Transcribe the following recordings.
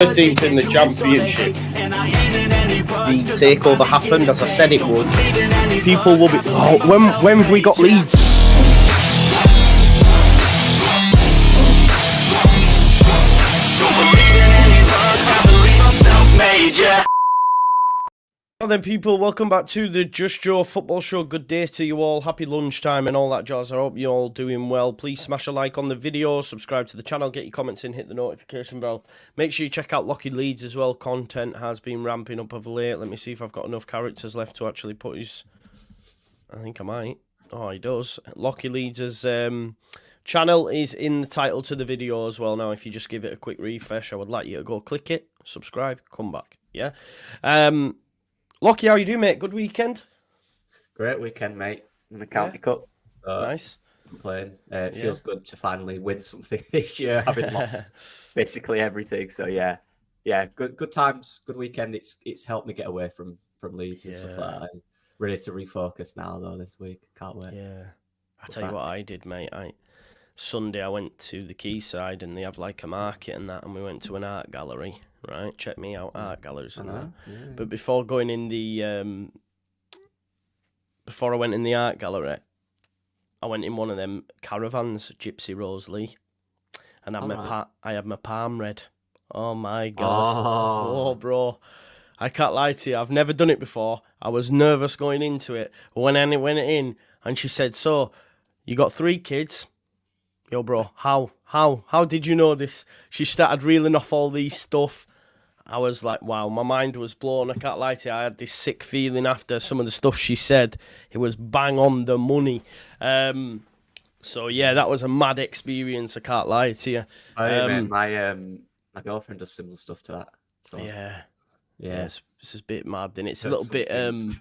13th in the championship. The takeover happened as I said it would. People will be. Oh, when have we got Leeds? Well then, people, welcome back to the Just Joe Football Show. Good day to you all. Happy lunchtime and all that jazz. I hope you're all doing well. Please smash a like on the video, subscribe to the channel, get your comments in, hit the notification bell. Make sure you check out Lockie Leeds as well. Content has been ramping up of late. Let me see if I've got enough characters left to actually put his... I think I might. Oh, he does. Lockie Leeds' channel is in the title to the video as well. Now, if you just give it a quick refresh, I would like you to go click it, subscribe, come back. Yeah. Lockie, how you doing, mate? Good weekend? Great weekend, mate. In the County Cup. So nice. I'm playing. It feels good to finally win something this year, having lost basically everything. So yeah, good times, good weekend. It's helped me get away from Leeds and stuff like that. I'm ready to refocus now though this week. Can't wait. Yeah. I tell you what I did, mate. Sunday I went to the Quayside and they have like a market and that, and we went to an art gallery. Right, check me out, art galleries and that. Yeah. But before going in the before I went in the art gallery, I went in one of them caravans, Gypsy Rose Lee, and I had my palm read. Oh my god! Oh, bro, I can't lie to you. I've never done it before. I was nervous going into it. When I went in, and she said, "So, you got 3 kids." Yo, bro, how did you know this? She started reeling off all these stuff. I was like, wow, my mind was blown. I can't lie to you. I had this sick feeling after some of the stuff she said. It was bang on the money. So, yeah, that was a mad experience. I can't lie to you. My girlfriend does similar stuff to that. So. Yeah. It's a bit mad, and it's a little bit... it's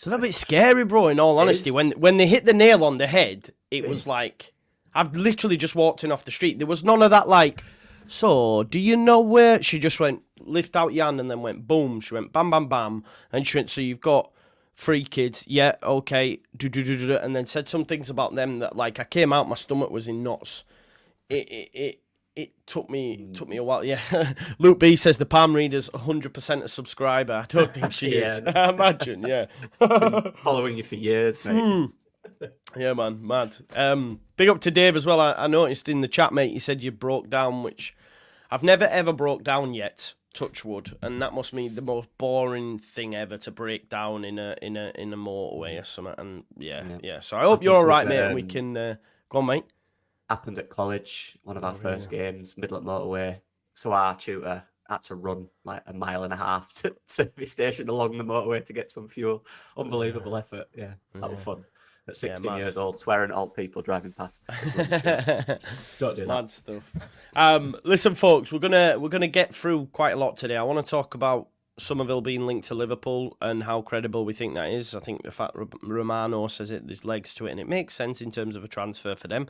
a little bit scary, bro, in all honesty. When they hit the nail on the head, it was like... I've literally just walked in off the street. There was none of that like, so do you know where? She just went, lift out your hand and then went boom. She went bam, bam, bam. And she went, so you've got 3 kids. Yeah, okay. And then said some things about them that like I came out, my stomach was in knots. It took me a while. Yeah. Luke B says the palm reader's 100% a subscriber. I don't think she is. I imagine, yeah. Been following you for years, mate. Yeah, man, mad. Big up to Dave as well. I noticed in the chat, mate, you said you broke down, which I've never ever broke down yet. Touch wood, and that must be the most boring thing ever to break down in a motorway or something. And yeah. So I hope you're all right, mate. And we can go on, mate. Happened at college, one of our first games, middle at motorway. So our tutor had to run like 1.5 miles to the service station along the motorway to get some fuel. Unbelievable effort. Yeah, that was fun. At 16 years old, swearing at old people driving past. Don't do that. Mad stuff. Listen, folks, we're gonna get through quite a lot today. I want to talk about Sommerville being linked to Liverpool and how credible we think that is. I think the fact Romano says there's legs to it, and it makes sense in terms of a transfer for them.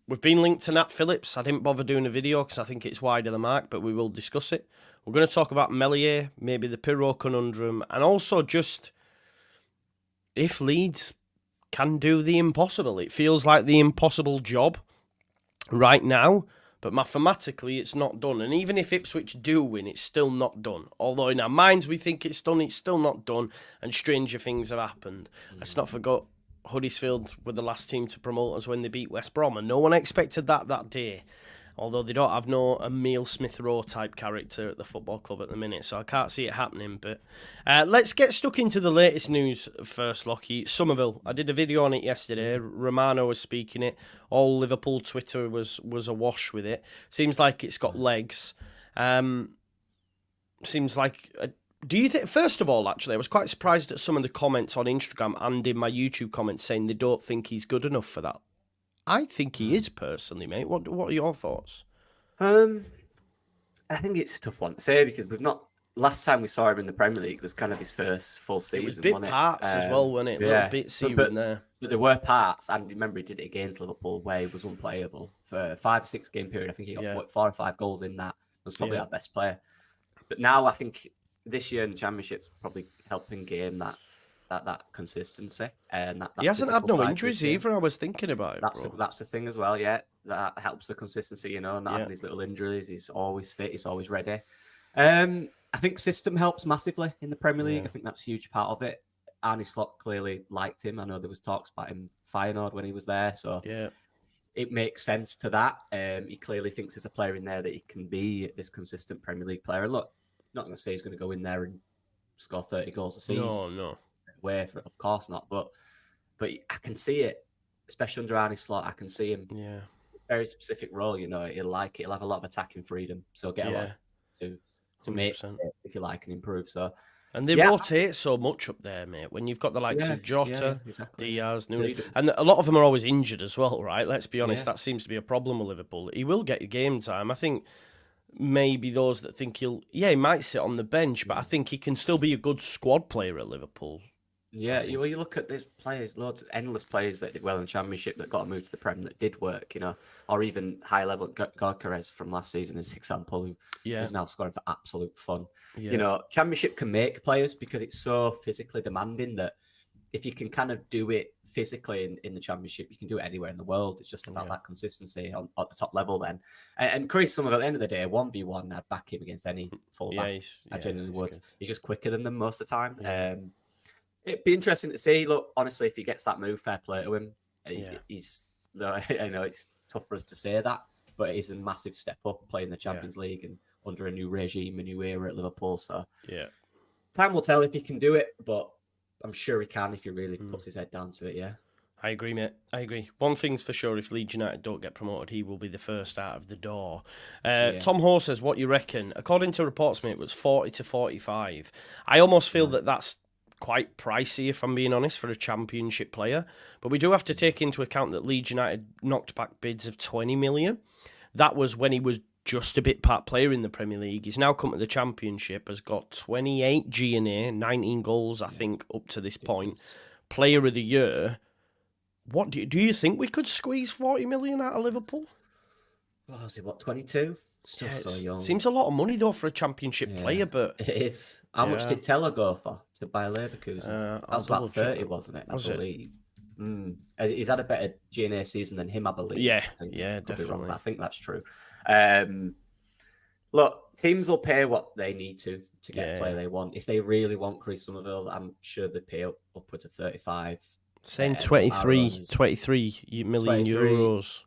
We've been linked to Nat Phillips. I didn't bother doing a video because I think it's wide of the mark, but we will discuss it. We're going to talk about Meslier, maybe the Pirro conundrum, and also just if Leeds can do the impossible. It feels like the impossible job right now, but mathematically it's not done. And even if Ipswich do win, it's still not done. Although in our minds we think it's done, it's still not done, and stranger things have happened. Let's not forget Huddersfield were the last team to promote us when they beat West Brom, and no one expected that day. Although they don't have no Emile Smith-Rowe type character at the football club at the minute, so I can't see it happening. But let's get stuck into the latest news first, Lockie. Sommerville. I did a video on it yesterday. Romano was speaking it. All Liverpool Twitter was awash with it. Seems like it's got legs. Seems like... do you think... First of all, actually, I was quite surprised at some of the comments on Instagram and in my YouTube comments saying they don't think he's good enough for that. I think he is, personally, mate. What are your thoughts? I think it's a tough one to say because we've not... Last time we saw him in the Premier League was kind of his first full season, wasn't it? Bit parts as well, wasn't it? Little bits here and there. But there were parts, and remember he did it against Liverpool where he was unplayable. For a 5 or 6 game period, I think he got 4 or 5 goals in that. Was probably our best player. But now I think this year in the Championship's probably helping game that consistency and that he hasn't had no injuries either. I was thinking about it. That's the thing as well. Yeah, that helps the consistency, not Yeah. having these little injuries. He's always fit. He's always ready. I think system helps massively in the Premier League. Yeah. I think that's a huge part of it. Arne Slot clearly liked him. I know there was talks about him Feyenoord when he was there, so Yeah. it makes sense to that. He clearly thinks there's a player in there that he can be this consistent Premier League player. And look, not going to say he's going to go in there and score 30 goals a season. No. Of course not. But I can see it, especially under Arne Slot. I can see him. Yeah. Very specific role, he'll like it. He'll have a lot of attacking freedom, so get a lot to make 100%. it, if you like, and improve. So, and they rotate so much up there, mate. When you've got the likes of Jota, exactly. Diaz, Nunes, and a lot of them are always injured as well, right? Let's be honest, that seems to be a problem with Liverpool. He will get game time. I think maybe those that think he might sit on the bench, but I think he can still be a good squad player at Liverpool. Yeah, you look at these players, loads of endless players that did well in the Championship that got a move to the Prem that did work, or even high level. Goalkeeper from last season is an example who's now scoring for absolute fun. Yeah. Championship can make players because it's so physically demanding that if you can kind of do it physically in the Championship, you can do it anywhere in the world. It's just about that consistency at the top level then. And Chris, at the end of the day, 1v1, I'd back him against any fullback. I genuinely would. Good. He's just quicker than them most of the time. Yeah. It'd be interesting to see. Look, honestly, if he gets that move, fair play to him. He's, I know it's tough for us to say that, but it is a massive step up playing the Champions League and under a new regime, a new era at Liverpool. So time will tell if he can do it, but I'm sure he can if he really puts his head down to it. Yeah. I agree, mate. I agree. One thing's for sure, if Leeds United don't get promoted, he will be the first out of the door. Tom Hoare says, what you reckon? According to reports, mate, it was 40 to 45. I almost feel that that's quite pricey, if I'm being honest, for a Championship player. But we do have to take into account that Leeds United knocked back bids of 20 million. That was when he was just a bit part player in the Premier League. He's now come to the Championship, has got 28 G&A, 19 goals, I think, up to this point. Player of the Year. What do you think we could squeeze 40 million out of Liverpool? Oh, is he 22? Still so young. Seems a lot of money though for a Championship player, but it is. How much did Teller go for to buy Leverkusen? That was about 30, wasn't it? I believe. He's had a better G&A season than him, I believe. Yeah, I definitely. I think that's true. Look, teams will pay what they need to get a player they want. If they really want Chris Sommerville, I'm sure they pay upwards of 35. Saying 23 million euros.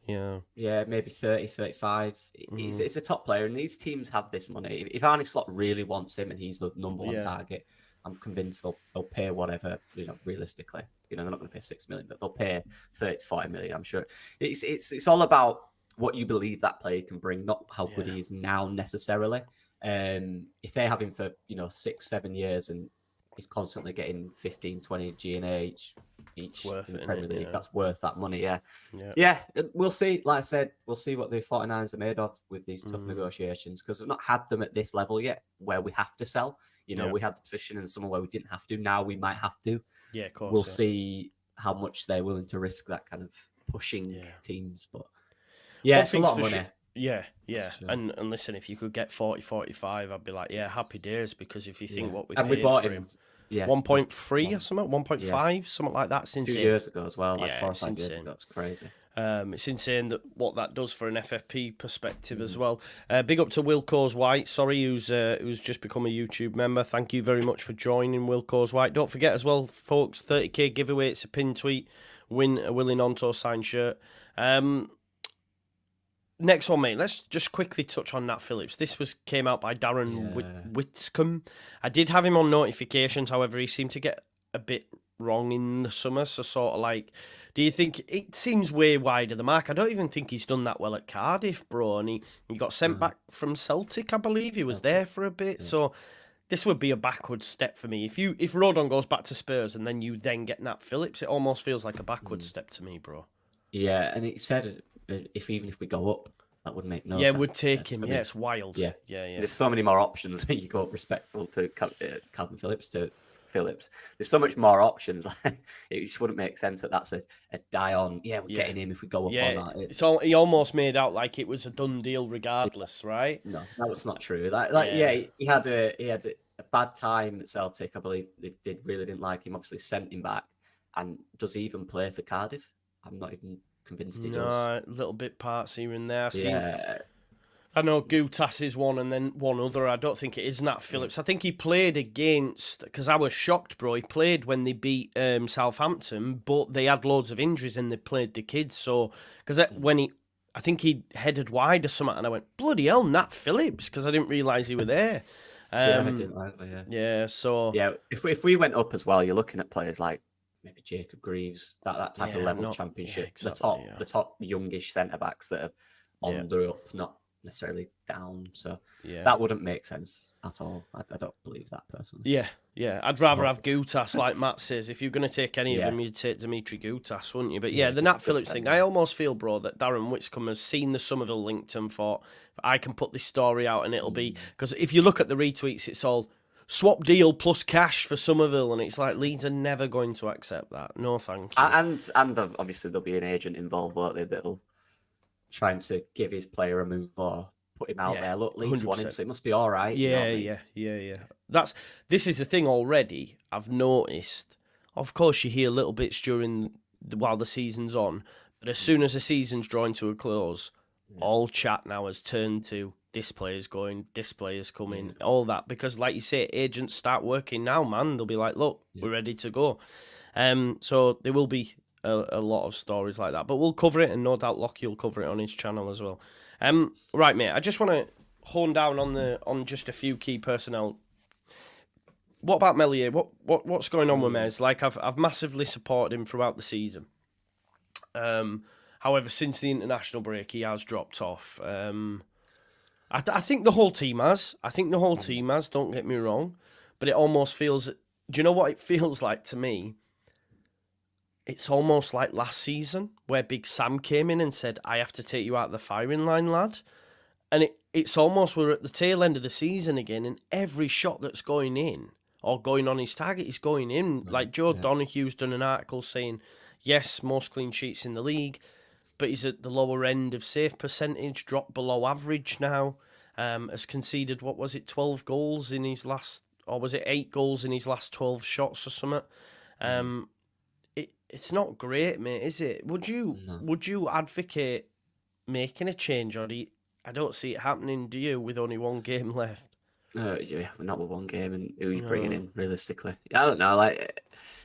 Yeah, maybe 30, 35. It's a top player, and these teams have this money. If Arne Slot really wants him and he's the number one target, I'm convinced they'll pay whatever, realistically. They're not going to pay 6 million, but they'll pay 30 to 40 million, I'm sure. It's all about what you believe that player can bring, not how good he is now necessarily. If they have him for, 6-7 years and he's constantly getting 15, 20 G&A each in the Premier League, that's worth that money, yeah. We'll see. Like I said, we'll see what the 49ers are made of with these tough negotiations, because we've not had them at this level yet where we have to sell. We had the position in summer where we didn't have to. Now we might have to. Yeah, of course. We'll see how much they're willing to risk that kind of pushing teams. But it's a lot of money. Yeah. And listen, if you could get 40, 45, I'd be like, happy days, because if you think what we paid we bought for him 1.3 or something, 1.5, something like that. It's insane. 2 years ago as well, like 4 or 5 years ago. That's crazy. It's insane that what that does for an FFP perspective as well. Big up to Wilco's White, who's just become a YouTube member. Thank you very much for joining, Wilco's White. Don't forget as well, folks, 30k giveaway. It's a pin tweet. Win a Willie Nonto signed shirt. Next one, mate. Let's just quickly touch on Nat Phillips. This came out by Darren Whitcomb. I did have him on notifications, however, he seemed to get a bit wrong in the summer. So sort of like, do you think it seems way wide of the mark? I don't even think he's done that well at Cardiff, bro. And he got sent back from Celtic, I believe. He was there for a bit. Yeah. So this would be a backward step for me. If Rodon goes back to Spurs and then you then get Nat Phillips, it almost feels like a backward step to me, bro. Yeah, and it said even if we go up, that would make no sense. Yeah, we'd take him. Yeah, it's wild. Yeah. There's so many more options when you go respectful to Calvin Phillips to Phillips. There's so much more options. It just wouldn't make sense that that's a die on. Yeah, we're getting him if we go up on that. He almost made out like it was a done deal regardless, right? No, that was not true. He had a bad time at Celtic. I believe they really didn't like him. Obviously sent him back. And does he even play for Cardiff? I'm not even convinced he No, does. a little bit parts here and there. Yeah. I know Gutas is one, and then one other. I don't think it is Nat Phillips. I think he played against, because I was shocked, bro. He played when they beat Southampton, but they had loads of injuries and they played the kids. So, because I think he headed wide or something, and I went, bloody hell, Nat Phillips, because I didn't realise he were there. Yeah, I didn't either, yeah. Yeah, so... Yeah, if we went up as well, you're looking at players like maybe Jacob Greaves, that type of level championship. Exactly, The top youngish centre backs that are on the up, not necessarily down. So that wouldn't make sense at all. I don't believe that personally. Yeah. I'd rather have Gutas, like Matt says. If you're going to take any of them, you'd take Dimitri Gutas, wouldn't you? But the Nat Phillips thing, I almost feel, bro, that Darren Whitcomb has seen the Sommerville linked and thought, I can put this story out and it'll be... Because if you look at the retweets, it's all swap deal plus cash for Sommerville, and it's like Leeds are never going to accept that. No, thank you. And obviously there'll be an agent involved, won't they, that'll trying to give his player a move or put him out there. Look, Leeds 100%. Want him, so it must be all right. Yeah, you know yeah. This is the thing already. I've noticed. Of course, you hear little bits while the season's on, but as soon as the season's drawing to a close, all chat now has turned to this player's going, this player's coming, all that. Because, like you say, agents start working now, man. They'll be like, look, we're ready to go. So there will be a lot of stories like that, but we'll cover it, and no doubt Lockie will cover it on his channel as well. Right, mate. I just want to hone down on just a few key personnel. What about Meslier? What's going on with Mez? Like, I've massively supported him throughout the season. However, since the international break, he has dropped off. I think the whole team has. Don't get me wrong, but it almost feels. Do you know what it feels like to me? It's almost like last season where Big Sam came in and said, I have to take you out of the firing line, lad. And it's almost we're at the tail end of the season again, and every shot that's going in or going on his target is going in. Like Joe Donohue's done an article saying, yes, most clean sheets in the league, but he's at the lower end of save percentage, dropped below average now, has conceded, 12 goals in his last, or was it 8 goals in his last 12 shots or something? It's not great, mate, is it? Would you advocate making a change, or I don't see it happening, do you, with only one game left? Not with one game, and who are you bringing in, realistically? I don't know.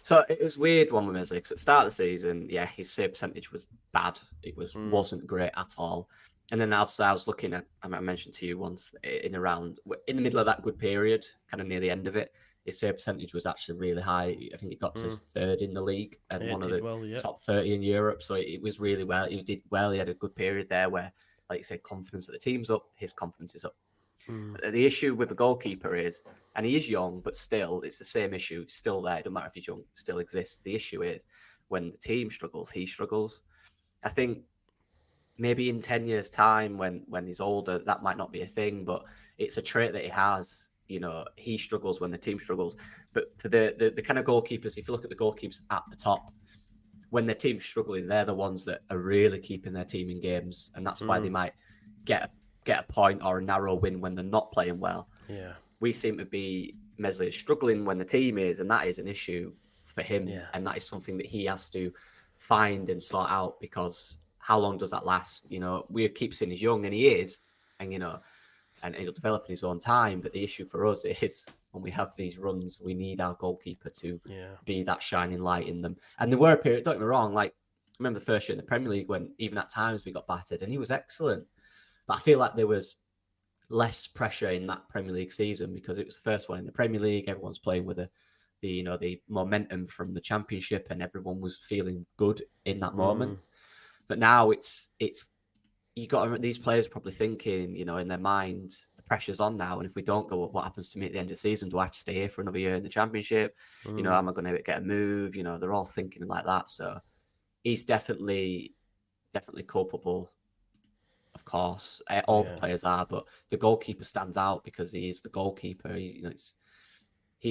So it was weird one with Meslier, because at the start of the season, his save percentage was bad. It wasn't great at all. And then after I was looking at, I mentioned to you once, in the middle of that good period, kind of near the end of it, his save percentage was actually really high. I think it got to third in the league and one of the top 30 in Europe. So it was really well. He did well. He had a good period there where, like you said, confidence of the team's up. His confidence is up. The issue with the goalkeeper is, and he is young, but still, it's the same issue. It's still there. It doesn't matter if he's young, it still exists. The issue is when the team struggles, he struggles. I think maybe in 10 years' time, when he's older, that might not be a thing, but it's a trait that he has. You know, he struggles when the team struggles. But for the kind of goalkeepers, if you look at the goalkeepers at the top, when their team's struggling, they're the ones that are really keeping their team in games, and that's why they might get a point or a narrow win when they're not playing well. Yeah, we seem to be Meslier struggling when the team is, and that is an issue for him, and that is something that he has to find and sort out, because how long does that last? You know, we keep saying he's young, and he is, and you know, and he'll develop in his own time. But the issue for us is when we have these runs, we need our goalkeeper to be that shining light in them. And there were a period, don't get me wrong, like I remember the first year in the Premier League when even at times we got battered, and he was excellent. But I feel like there was less pressure in that Premier League season because it was the first one in the Premier League. Everyone's playing with the momentum from the Championship, and everyone was feeling good in that moment. But now it's you got these players probably thinking, you know, in their mind, the pressure's on now, and if we don't go, what happens to me at the end of the season? Do I have to stay here for another year in the Championship? You know, am I going to get a move? You know, they're all thinking like that. So he's definitely culpable. Of course, all the players are, but the goalkeeper stands out because he is the goalkeeper. He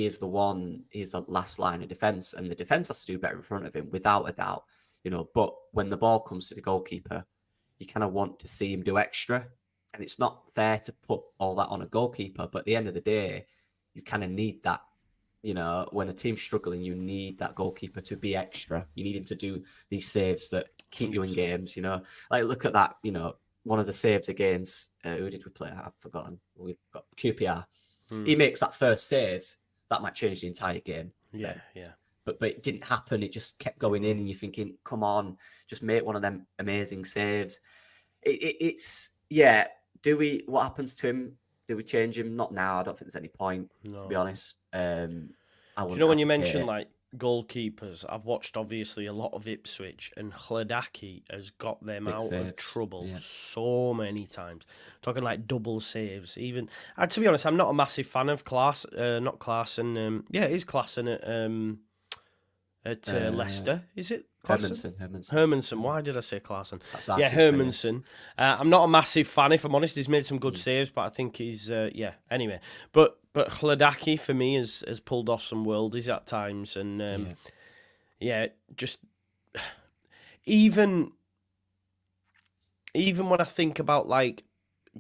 is the one. He's the last line of defense, and the defense has to do better in front of him, without a doubt. You know, but when the ball comes to the goalkeeper, you kind of want to see him do extra, and it's not fair to put all that on a goalkeeper. But at the end of the day, you kind of need that you know, when a team's struggling, you need that goalkeeper to be extra. You need him to do these saves that keep you in 100%. games, you know. Like, look at that, you know, one of the saves against, who did we play? I've forgotten. We've got QPR. He makes that first save. That might change the entire game. Yeah, Then. yeah. But it didn't happen. It just kept going in, and you're thinking, come on, just make one of them amazing saves. It's, yeah. What happens to him? Do we change him? Not now. I don't think there's any point, to be No. honest. I Do you wouldn't know when you advocate mention it. like goalkeepers, I've watched obviously a lot of Ipswich, and Hledaki has got them Big out of saves, trouble yeah. so many times. Talking like double saves, even. To be honest, I'm not a massive fan of not Klaassen. Yeah, it is Klaassen at Leicester. Is it Klaassen? Hermansen. Why did I say Klaassen? That's our Yeah, keeper, yeah. Hermansen. I'm not a massive fan, if I'm honest. He's made some good saves, but I think he's yeah. Anyway, but Hledaki for me has pulled off some worldies at times, and yeah, just even when I think about like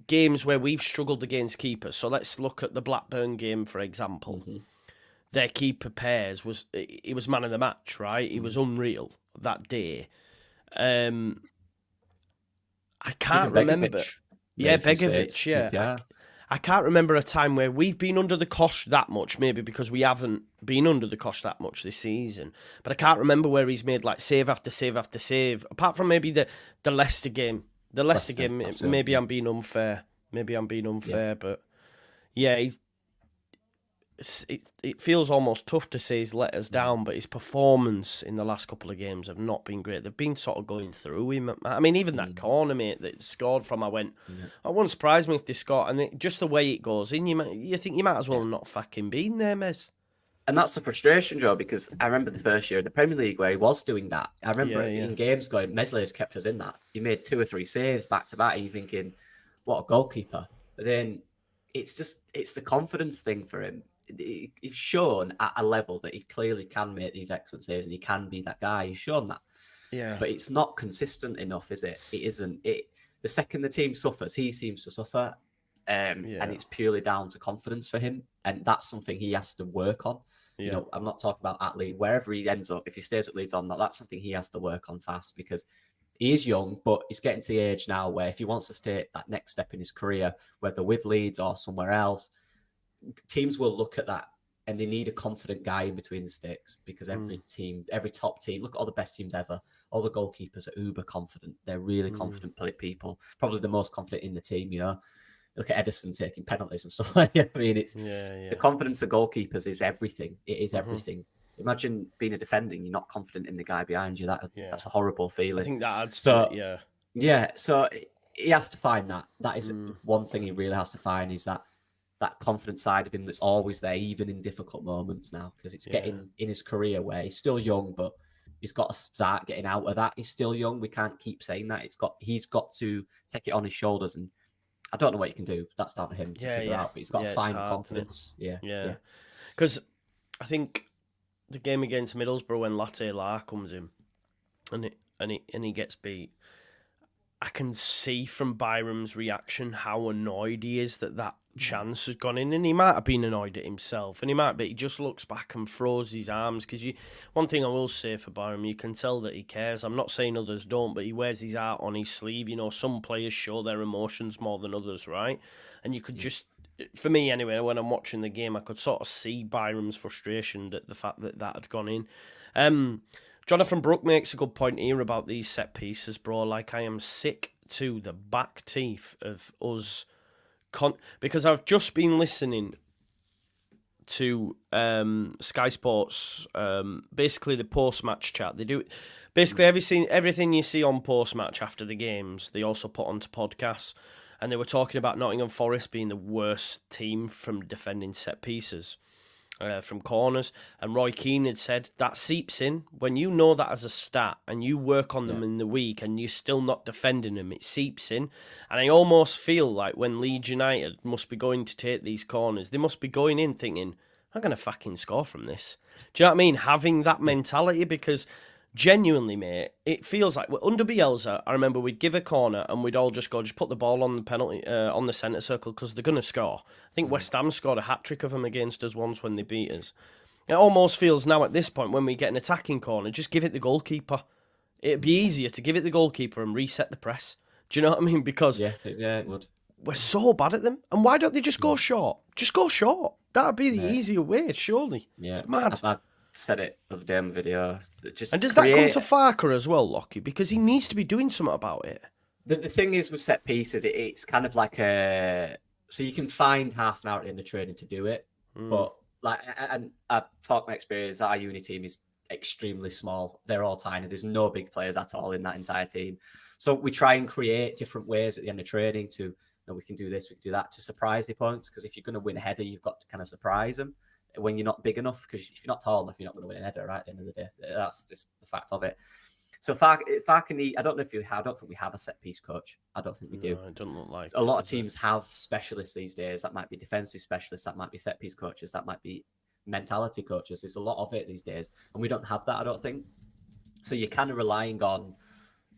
games where we've struggled against keepers. So let's look at the Blackburn game, for example. Their keeper pairs was man of the match, right? He was unreal that day. I can't remember. Yeah, Begovic. Yeah, I can't remember a time where we've been under the cosh that much. Maybe because we haven't been under the cosh that much this season. But I can't remember where he's made like save after save after save. Apart from maybe the Leicester game. The Leicester game. Maybe I'm being unfair. But yeah, it feels almost tough to say he's let us down, but his performance in the last couple of games have not been great. They've been sort of going through him. I mean, even that corner, mate, that scored from, I went, it wouldn't surprise me if they scored. And just the way it goes in, you think you might as well not fucking been there, Mez. And that's the frustration, Joe, because I remember the first year in the Premier League where he was doing that. I remember in games going, Meslier's kept us in that. He made 2 or 3 saves back to back, and you're thinking, what a goalkeeper. But then it's the confidence thing for him. He's shown at a level that he clearly can make these excellent saves and he can be that guy. He's shown that. Yeah. But it's not consistent enough, is it? It isn't. The second the team suffers, he seems to suffer. And it's purely down to confidence for him. And that's something he has to work on. Yeah. You know, I'm not talking about at Leeds. Wherever he ends up, if he stays at Leeds or not, that's something he has to work on fast, because he is young, but he's getting to the age now where if he wants to take that next step in his career, whether with Leeds or somewhere else, teams will look at that and they need a confident guy in between the sticks, because every team, every top team, look at all the best teams ever. All the goalkeepers are uber confident. They're really confident people, probably the most confident in the team, you know. Look at Edison taking penalties and stuff like that. I mean, it's the confidence of goalkeepers is everything. It is everything. Imagine being a defender and you're not confident in the guy behind you. That's a horrible feeling. I think that adds to it, yeah. So he has to find that. That is one thing he really has to find, is that confident side of him that's always there, even in difficult moments now, because it's getting in his career where he's still young, but he's got to start getting out of that. He's still young. We can't keep saying that. He's got to take it on his shoulders, and I don't know what you can do. That's down to him to figure out, but he's got to find confidence. Yeah. Because I think the game against Middlesbrough, when Latte La comes in and he gets beat, I can see from Byram's reaction how annoyed he is that chance has gone in, and he might have been annoyed at himself, and he just looks back and throws his arms, because one thing I will say for Byram, you can tell that he cares. I'm not saying others don't, but he wears his heart on his sleeve. You know, some players show their emotions more than others, right? And you could just, for me anyway, when I'm watching the game, I could sort of see Byram's frustration at the fact that had gone in. Jonathan Brook makes a good point here about these set pieces, bro. Like, I am sick to the back teeth of us, because I've just been listening to Sky Sports, basically the post-match chat. They do basically everything you see on post-match after the games, they also put onto podcasts. And they were talking about Nottingham Forest being the worst team from defending set pieces. From corners, and Roy Keane had said that seeps in when you know that as a stat and you work on them in the week and you're still not defending them. It seeps in, and I almost feel like when Leeds United must be going to take these corners, they must be going in thinking, "I'm gonna fucking score from this." Do you know what I mean? Having that mentality, because genuinely, mate, it feels like under Bielsa, I remember we'd give a corner and we'd all just put the ball on the penalty on the centre circle because they're gonna score. I think West Ham scored a hat trick of them against us once when they beat us. It almost feels now at this point when we get an attacking corner, just give it the goalkeeper. It'd be easier to give it the goalkeeper and reset the press. Do you know what I mean? Because Yeah, it would. we're so bad at them. And why don't they just go short? Just go short. That'd be the easier way, surely. Yeah, It's mad. I said it the other day on the video. Just And does that come to Farker as well, Lockie? Because he needs to be doing something about it. The thing is with set pieces, it's kind of like so you can find half an hour in the training to do it, but like, and I've talked my experience. Our uni team is extremely small. They're all tiny. There's no big players at all in that entire team. So we try and create different ways at the end of training to, we can do this, we can do that, to surprise the opponents. Because if you're going to win a header, you've got to kind of surprise them when you're not big enough. Because if you're not tall enough, you're not going to win a header, right? At the end of the day, that's just the fact of it. So Farker, I don't know I don't think we have a set piece coach. I don't think we do. No, it doesn't look like a lot of teams have specialists these days. That might be defensive specialists, that might be set piece coaches, that might be mentality coaches. There's a lot of it these days, and we don't have that, I don't think. So you're kind of relying on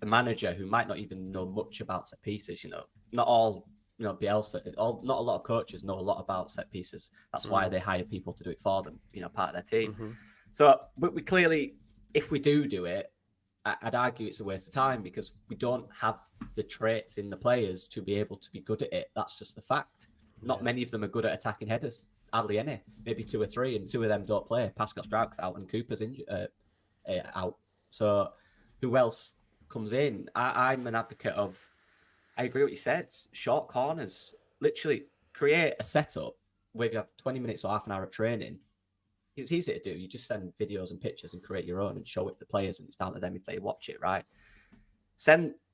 a manager who might not even know much about set pieces. Not all, Bielsa, not a lot of coaches know a lot about set pieces. That's why they hire people to do it for them, part of their team. So we clearly, if we do it, I'd argue it's a waste of time, because we don't have the traits in the players to be able to be good at it. That's just the fact. Not many of them are good at attacking headers. Hardly any. Maybe 2 or 3, and 2 of them don't play. Pascal Strauch's out and Cooper's out. So who else comes in? I'm an advocate of, I agree with what you said, short corners. Literally create a setup where you have 20 minutes or half an hour of training. It's easy to do. You just send videos and pictures and create your own and show it to the players, and it's down to them if they watch it, right?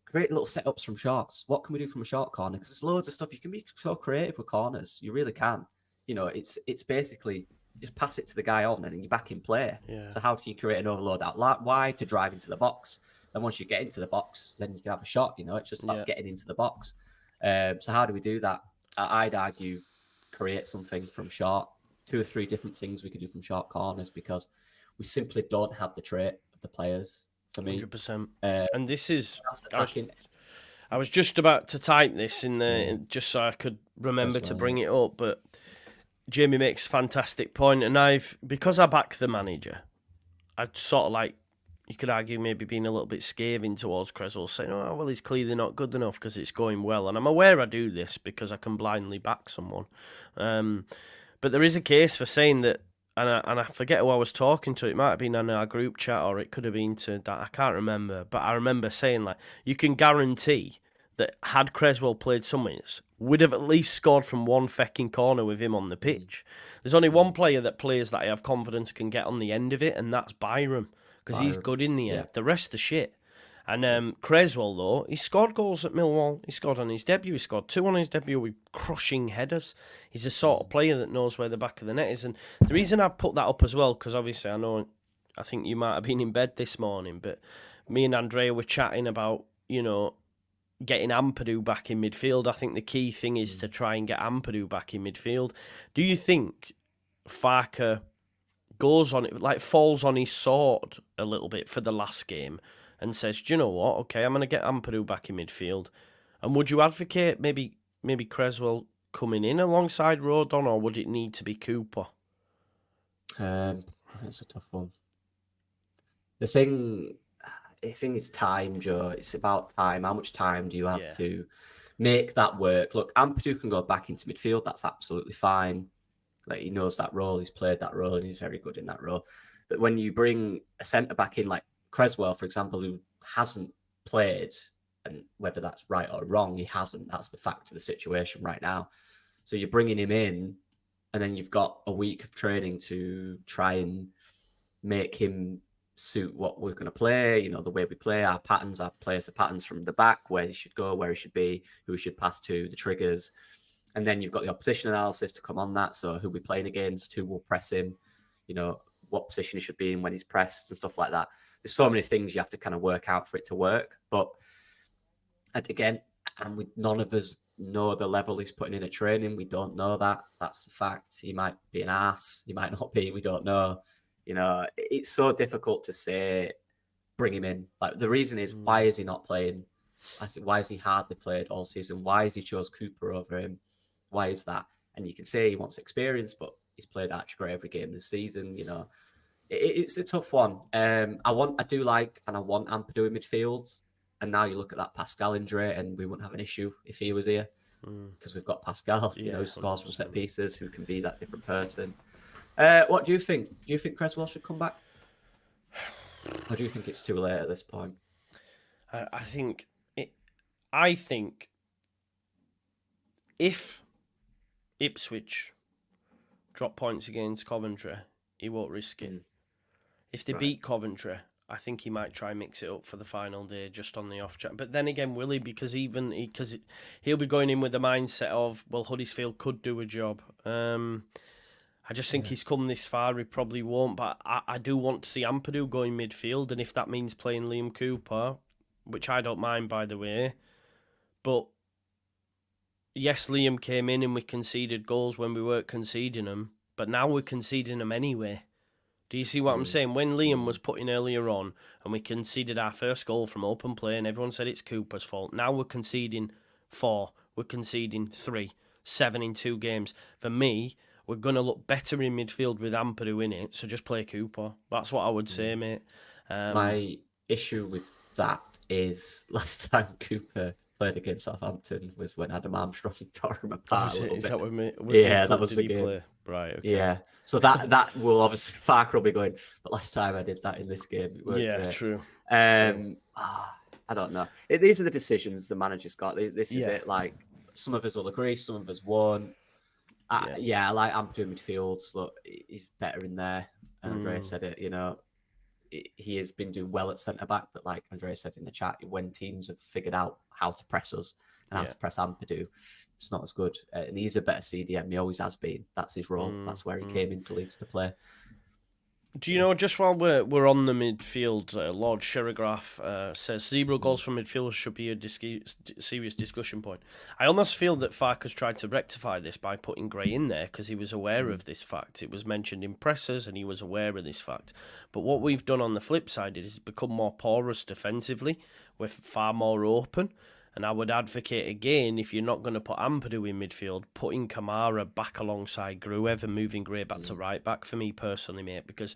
Create little setups from shorts. What can we do from a short corner? Because there's loads of stuff. You can be so creative with corners. You really can. It's basically just pass it to the guy on and then you're back in play. Yeah. So how can you create an overload out wide to drive into the box? Then once you get into the box, then you can have a shot. It's just about getting into the box. So how do we do that? I'd argue create something from short. 2 or 3 different things we could do from short corners, because we simply don't have the trait of the players, for me. 100%. And this is... attacking. I was just about to type this just so I could remember to bring it up, but Jamie makes a fantastic point, and because I back the manager, I'd sort of like, you could argue maybe being a little bit scathing towards Creswell, saying, oh, well, he's clearly not good enough because it's going well. And I'm aware I do this because I can blindly back someone. But there is a case for saying that, and I forget who I was talking to. It might have been on our group chat, or it could have been to that. I can't remember. But I remember saying, like, you can guarantee that had Creswell played some minutes, we'd have at least scored from one fecking corner with him on the pitch. There's only one player that plays that I have confidence can get on the end of it, and that's Byram, because he's good in the end. The rest are shit. And Creswell, though, he scored goals at Millwall. He scored on his debut. He scored 2 on his debut with crushing headers. He's a sort of player that knows where the back of the net is. And the reason I put that up as well, because obviously I think you might have been in bed this morning, but me and Andrea were chatting about, getting Ampadu back in midfield. I think the key thing is to try and get Ampadu back in midfield. Do you think Farker goes on it, like falls on his sword a little bit for the last game and says, do you know what? Okay, I'm going to get Ampadu back in midfield. And would you advocate maybe Creswell coming in alongside Rodon, or would it need to be Cooper? That's a tough one. The thing is time, Joe. It's about time. How much time do you have to make that work? Look, Ampadu can go back into midfield. That's absolutely fine. Like, he knows that role. He's played that role, and he's very good in that role. But when you bring a centre back in like Creswell, for example, who hasn't played, and whether that's right or wrong, he hasn't. That's the fact of the situation right now. So you're bringing him in, and then you've got a week of training to try and make him suit what we're going to play, the way we play, our patterns, our players' patterns from the back, where he should go, where he should be, who he should pass to, the triggers. And then you've got the opposition analysis to come on that. So who we're playing against, who will press him, what position he should be in when he's pressed and stuff like that. There's so many things you have to kind of work out for it to work. But again, none of us know the level he's putting in at training. We don't know that. That's the fact. He might be an ass. He might not be. We don't know. It's so difficult to say, bring him in. Like, the reason is, why is he not playing? I said, why has he hardly played all season? Why has he chose Cooper over him? Why is that? And you can say he wants experience, but he's played Archie Gray every game this season. You know, it's a tough one. I do like and I want Ampadu in midfield. And now you look at that Pascal injury, and we wouldn't have an issue if he was here because we've got Pascal, you know, who scores from set pieces, who can be that different person. What do you think? Do you think Cresswell should come back? Or do you think it's too late at this point? I think if Ipswich drop points against Coventry, he won't risk it. If they beat Coventry, I think he might try and mix it up for the final day, just on the off chance. But then again, will he? Because he'll be going in with the mindset of, well, Huddersfield could do a job. I just think he's come this far, he probably won't. But I do want to see Ampadu go in midfield, and if that means playing Liam Cooper, which I don't mind, by the way. But yes, Liam came in and we conceded goals when we weren't conceding them, but now we're conceding them anyway. Do you see what I'm saying? When Liam was put in earlier on and we conceded our first goal from open play and everyone said it's Cooper's fault, now we're conceding 4, we're conceding 3, 7 in 2 games. For me, we're going to look better in midfield with Ampadu in it, so just play Cooper. That's what I would say, mate. My issue with that is last time Cooper played against Southampton was when Adam Armstrong tore him apart a little bit. That what me? That was the game. Play? Right, okay. Yeah, so that will obviously Farker will be going, but last time I did that in this game, it worked great. True. I don't know. These are the decisions the manager's got. This is it. Like, some of us will agree, some of us won't. I like Ampadu in midfield. Look, he's better in there. And Andrea said it, you know, he has been doing well at centre back, but like Andrea said in the chat, when teams have figured out how to press us and how to press Ampadu, it's not as good. And he's a better CDM. He always has been. That's his role. That's where he came into Leeds to play. Do you know, just while we're on the midfield, Lord Sherigraph says 0 goals from midfielders should be a serious discussion point. I almost feel that Farker's tried to rectify this by putting Gray in there because he was aware of this fact. It was mentioned in pressers and he was aware of this fact. But what we've done on the flip side is become more porous defensively. We're far more open. And I would advocate again, if you're not going to put Ampadu in midfield, putting Kamara back alongside Gruev and moving Gray back to right back for me personally, mate. Because,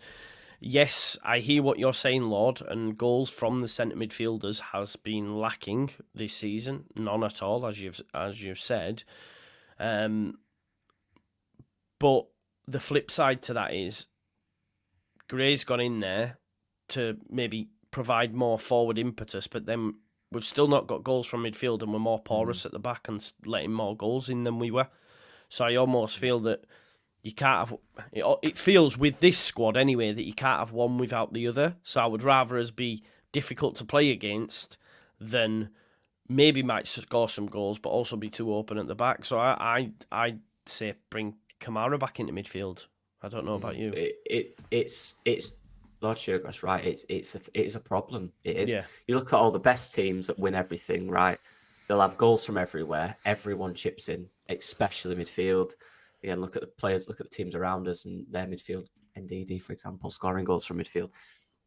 yes, I hear what you're saying, Lord, and goals from the centre midfielders has been lacking this season. None at all, as you've said. But the flip side to that is Gray's gone in there to maybe provide more forward impetus, but then we've still not got goals from midfield and we're more porous at the back and letting more goals in than we were. So I almost feel that you can't have... It feels with this squad anyway that you can't have one without the other. So I would rather us be difficult to play against than maybe might score some goals but also be too open at the back. So I'd say bring Kamara back into midfield. I don't know about you. It's Lord Sugargrass, right? It's a problem. It is. Yeah. You look at all the best teams that win everything, right? They'll have goals from everywhere. Everyone chips in, especially midfield. Again, look at the players, look at the teams around us and their midfield. NDD, for example, scoring goals from midfield.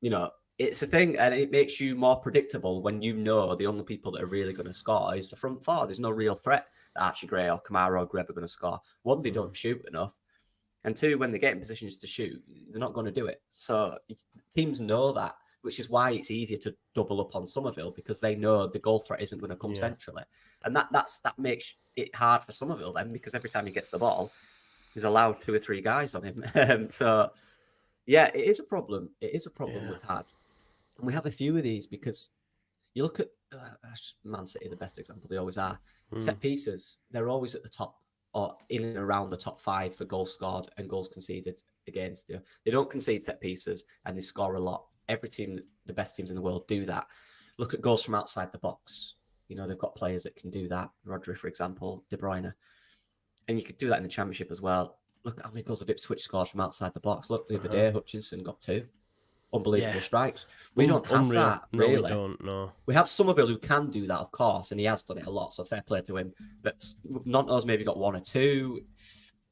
You know, it's a thing, and it makes you more predictable when you know the only people that are really going to score is the front four. There's no real threat that Archie Gray or Kamara or Grev are going to score. One, they don't shoot enough. And 2, when they get in positions to shoot, they're not going to do it. So teams know that, which is why it's easier to double up on Sommerville, because they know the goal threat isn't going to come centrally. And that makes it hard for Sommerville then, because every time he gets the ball, he's allowed 2 or 3 guys on him. So, yeah, it is a problem. It is a problem we've had. And we have a few of these because you look at Man City, the best example, they always are. Set pieces, they're always at the top, or in and around the top 5 for goals scored and goals conceded against. You know, they don't concede set pieces and they score a lot. Every team, the best teams in the world, do that. Look at goals from outside the box. You know, they've got players that can do that. Rodri, for example, De Bruyne. And you could do that in the Championship as well. Look at how many goals have Ipswich scored from outside the box. Look, the other day, Hutchinson got 2. Unbelievable strikes. We don't have that, really. No, we don't, no. We have Sommerville who can do that, of course, and he has done it a lot, so fair play to him. But Nanto's maybe got 1 or 2.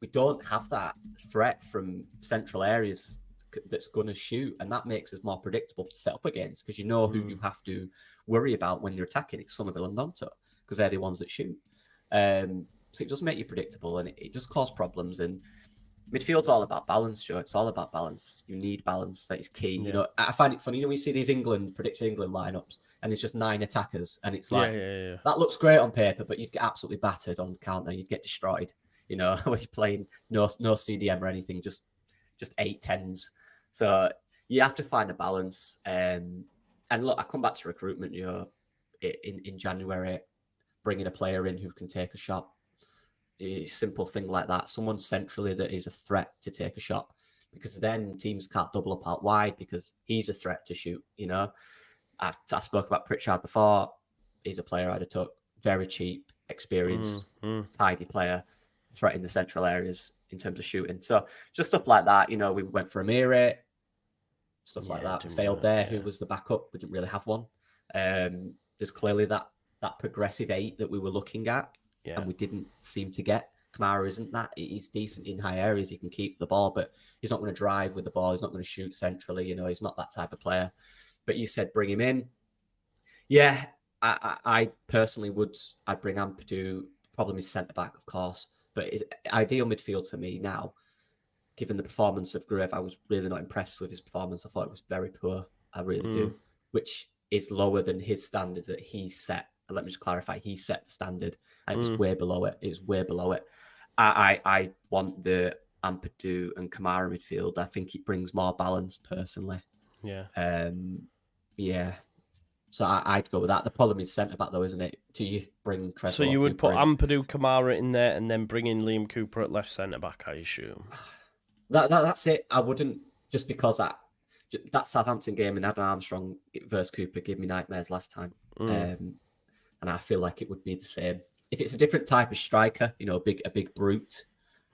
We don't have that threat from central areas that's going to shoot, and that makes us more predictable to set up against, because you know who you have to worry about when you're attacking. It's Sommerville and Nanto, because they're the ones that shoot. So it does make you predictable, and it does cause problems. And Midfield's all about balance, Joe. It's all about balance. You need balance. That is key. Yeah. You know, I find it funny, you know, we see these predicted England lineups, and there's just 9 attackers, and it's like, Yeah. that looks great on paper, but you'd get absolutely battered on the counter. You'd get destroyed, you know, when you're playing no CDM or anything, just 8-10s. So you have to find a balance. And look, I come back to recruitment, you know, in January, bringing a player in who can take a shot. A simple thing like that. Someone centrally that is a threat to take a shot, because then teams can't double up out wide because he's a threat to shoot. You know, I spoke about Pritchard before. He's a player I'd have took. Very cheap, experienced, tidy player, threat in the central areas in terms of shooting. So just stuff like that. You know, we went for Amiri, stuff like that. Failed there. Who was the backup? We didn't really have one. There's clearly that progressive 8 that we were looking at. Yeah. And we didn't seem to get. Kamara isn't that. He's decent in high areas. He can keep the ball, but he's not going to drive with the ball. He's not going to shoot centrally. You know, he's not that type of player. But you said bring him in. Yeah, I personally would. I'd bring Ampadu. Problem is centre back, of course. But it's ideal midfield for me now. Given the performance of Gruev, I was really not impressed with his performance. I thought it was very poor. I really do. Which is lower than his standards that he set. Let me just clarify. He set the standard. And it was way below it. It was way below it. I want the Ampadu and Kamara midfield. I think it brings more balance personally. Yeah. Yeah. So I'd go with that. The problem is centre back though, isn't it? Do you bring Creswell? So you would put Ampadu, Kamara in there, and then bring in Liam Cooper at left centre back, I assume. That's it. I wouldn't, just because that Southampton game in Adam Armstrong versus Cooper gave me nightmares last time. And I feel like it would be the same. If it's a different type of striker, you know, a big brute,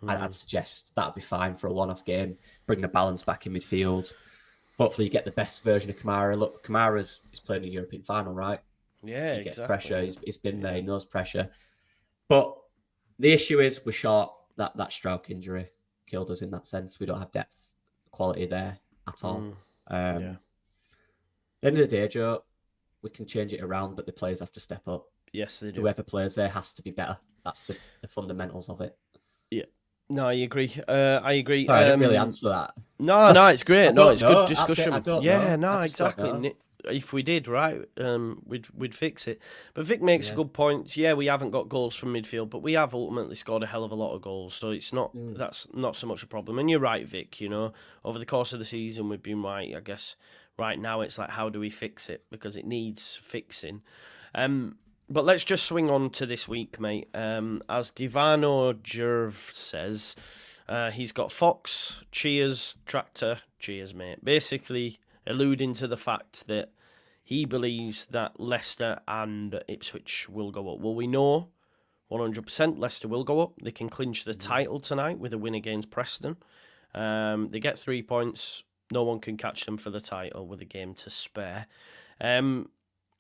I'd suggest that'd be fine for a one-off game. Bring the balance back in midfield. Hopefully you get the best version of Kamara. Look, Kamara's playing a European final, right? Yeah, he gets pressure. He's been there. He knows pressure. But the issue is we're short. That stroke injury killed us in that sense. We don't have depth quality there at all. At the end of the day, Joe, we can change it around, but the players have to step up. Yes, they do. Whoever plays there has to be better. That's the fundamentals of it. Yeah. No, I agree. I agree. Sorry, I didn't really answer that. No, it's great. No, it's good discussion. Know. Exactly. If we did, right, we'd fix it. But Vic makes a good point. Yeah, we haven't got goals from midfield, but we have ultimately scored a hell of a lot of goals. So it's not that's not so much a problem. And you're right, Vic. You know, over the course of the season, we've been right. I guess right now it's like, how do we fix it? Because it needs fixing. But let's just swing on to this week, mate. As Divano Jerv says, he's got Fox, cheers, tractor, cheers, mate. Basically alluding to the fact that he believes that Leicester and Ipswich will go up. Well, we know 100% Leicester will go up. They can clinch the title tonight with a win against Preston. They get 3 points. No one can catch them for the title with a game to spare.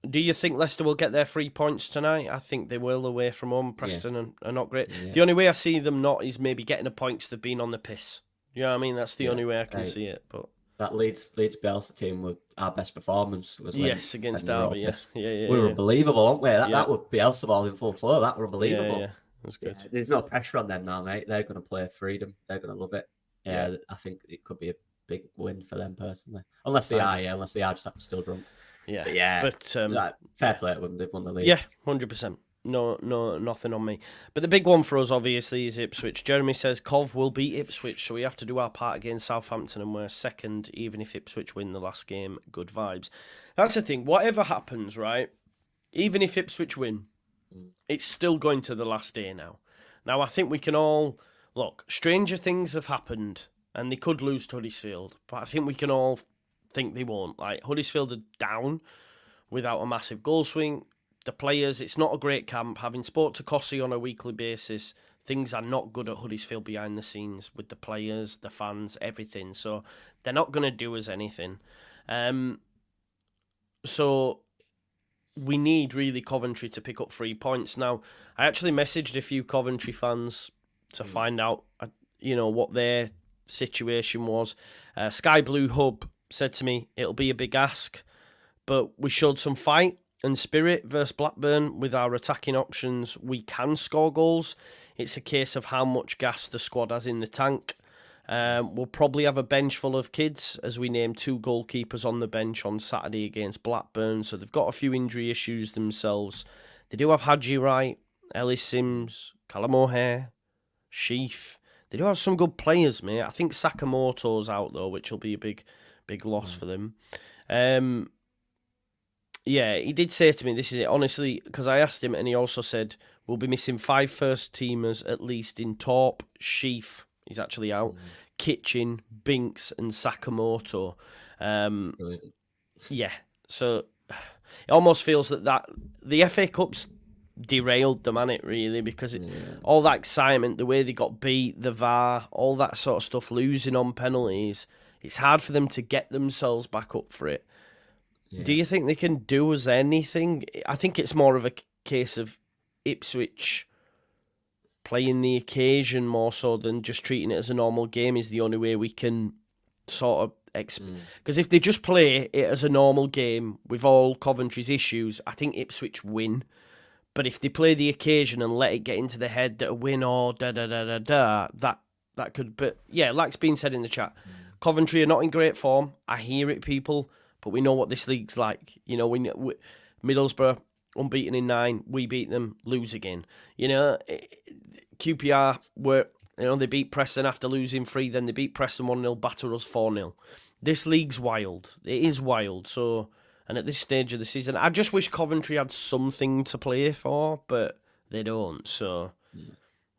Do you think Leicester will get their 3 points tonight? I think they will, away from home. Preston are not great. Yeah. The only way I see them not is maybe getting a point because they've been on the piss. You know what I mean? That's the only way I can see it. But that Leeds Bielsa team with our best performance was against Derby. Yes, we were unbelievable, weren't we? That would Bielsa ball in full flow. That were unbelievable. Yeah. That's good. There's no pressure on them now, mate. They're going to play freedom. They're going to love it. Yeah, I think it could be a big win for them personally. Unless they are just still drunk. Yeah, but fair play to them. They've won the league. Yeah, 100%. No, nothing on me. But the big one for us, obviously, is Ipswich. Jeremy says Cov will beat Ipswich, so we have to do our part against Southampton, and we're second, even if Ipswich win the last game. Good vibes. That's the thing. Whatever happens, right? Even if Ipswich win, it's still going to the last day now. Now, I think we can all look. Stranger things have happened, and they could lose to Huddersfield, but I think we can all think they won't. Like, Huddersfield are down without a massive goal swing. The players, it's not a great camp. Having spoke to Cossie on a weekly basis, things are not good at Huddersfield behind the scenes with the players, the fans, everything. So they're not going to do us anything. So we need really Coventry to pick up 3 points. Now, I actually messaged a few Coventry fans to find out, what their situation was. Sky Blue Hub said to me, it'll be a big ask, but we showed some fight and spirit versus Blackburn. With our attacking options, we can score goals. It's a case of how much gas the squad has in the tank. We'll probably have a bench full of kids as we name 2 goalkeepers on the bench on Saturday against Blackburn. So they've got a few injury issues themselves. They do have Hadji Wright, Ellis Sims, Callum O'Hare, Sheaf. They do have some good players, mate. I think Sakamoto's out, though, which will be a big loss for them. Yeah, he did say to me, this is it, honestly, because I asked him, and he also said, we'll be missing 5 first-teamers at least in Torp, Sheaf, he's actually out, Kitchen, Binks, and Sakamoto. Yeah, so it almost feels that the FA Cup's derailed them, hasn't it, really, because all that excitement, the way they got beat, the VAR, all that sort of stuff, losing on penalties, it's hard for them to get themselves back up for it. Yeah. Do you think they can do us anything? I think it's more of a case of Ipswich playing the occasion more so than just treating it as a normal game is the only way we can sort of... Because if they just play it as a normal game with all Coventry's issues, I think Ipswich win. But if they play the occasion and let it get into the head that a win or that could... But yeah, like's been said in the chat, Coventry are not in great form. I hear it, people. But we know what this league's like. You know, we Middlesbrough, unbeaten in 9, we beat them, lose again. You know, QPR they beat Preston after losing 3, then they beat Preston 1-0, batter us 4-0. This league's wild. It is wild. So, and at this stage of the season, I just wish Coventry had something to play for, but they don't. So,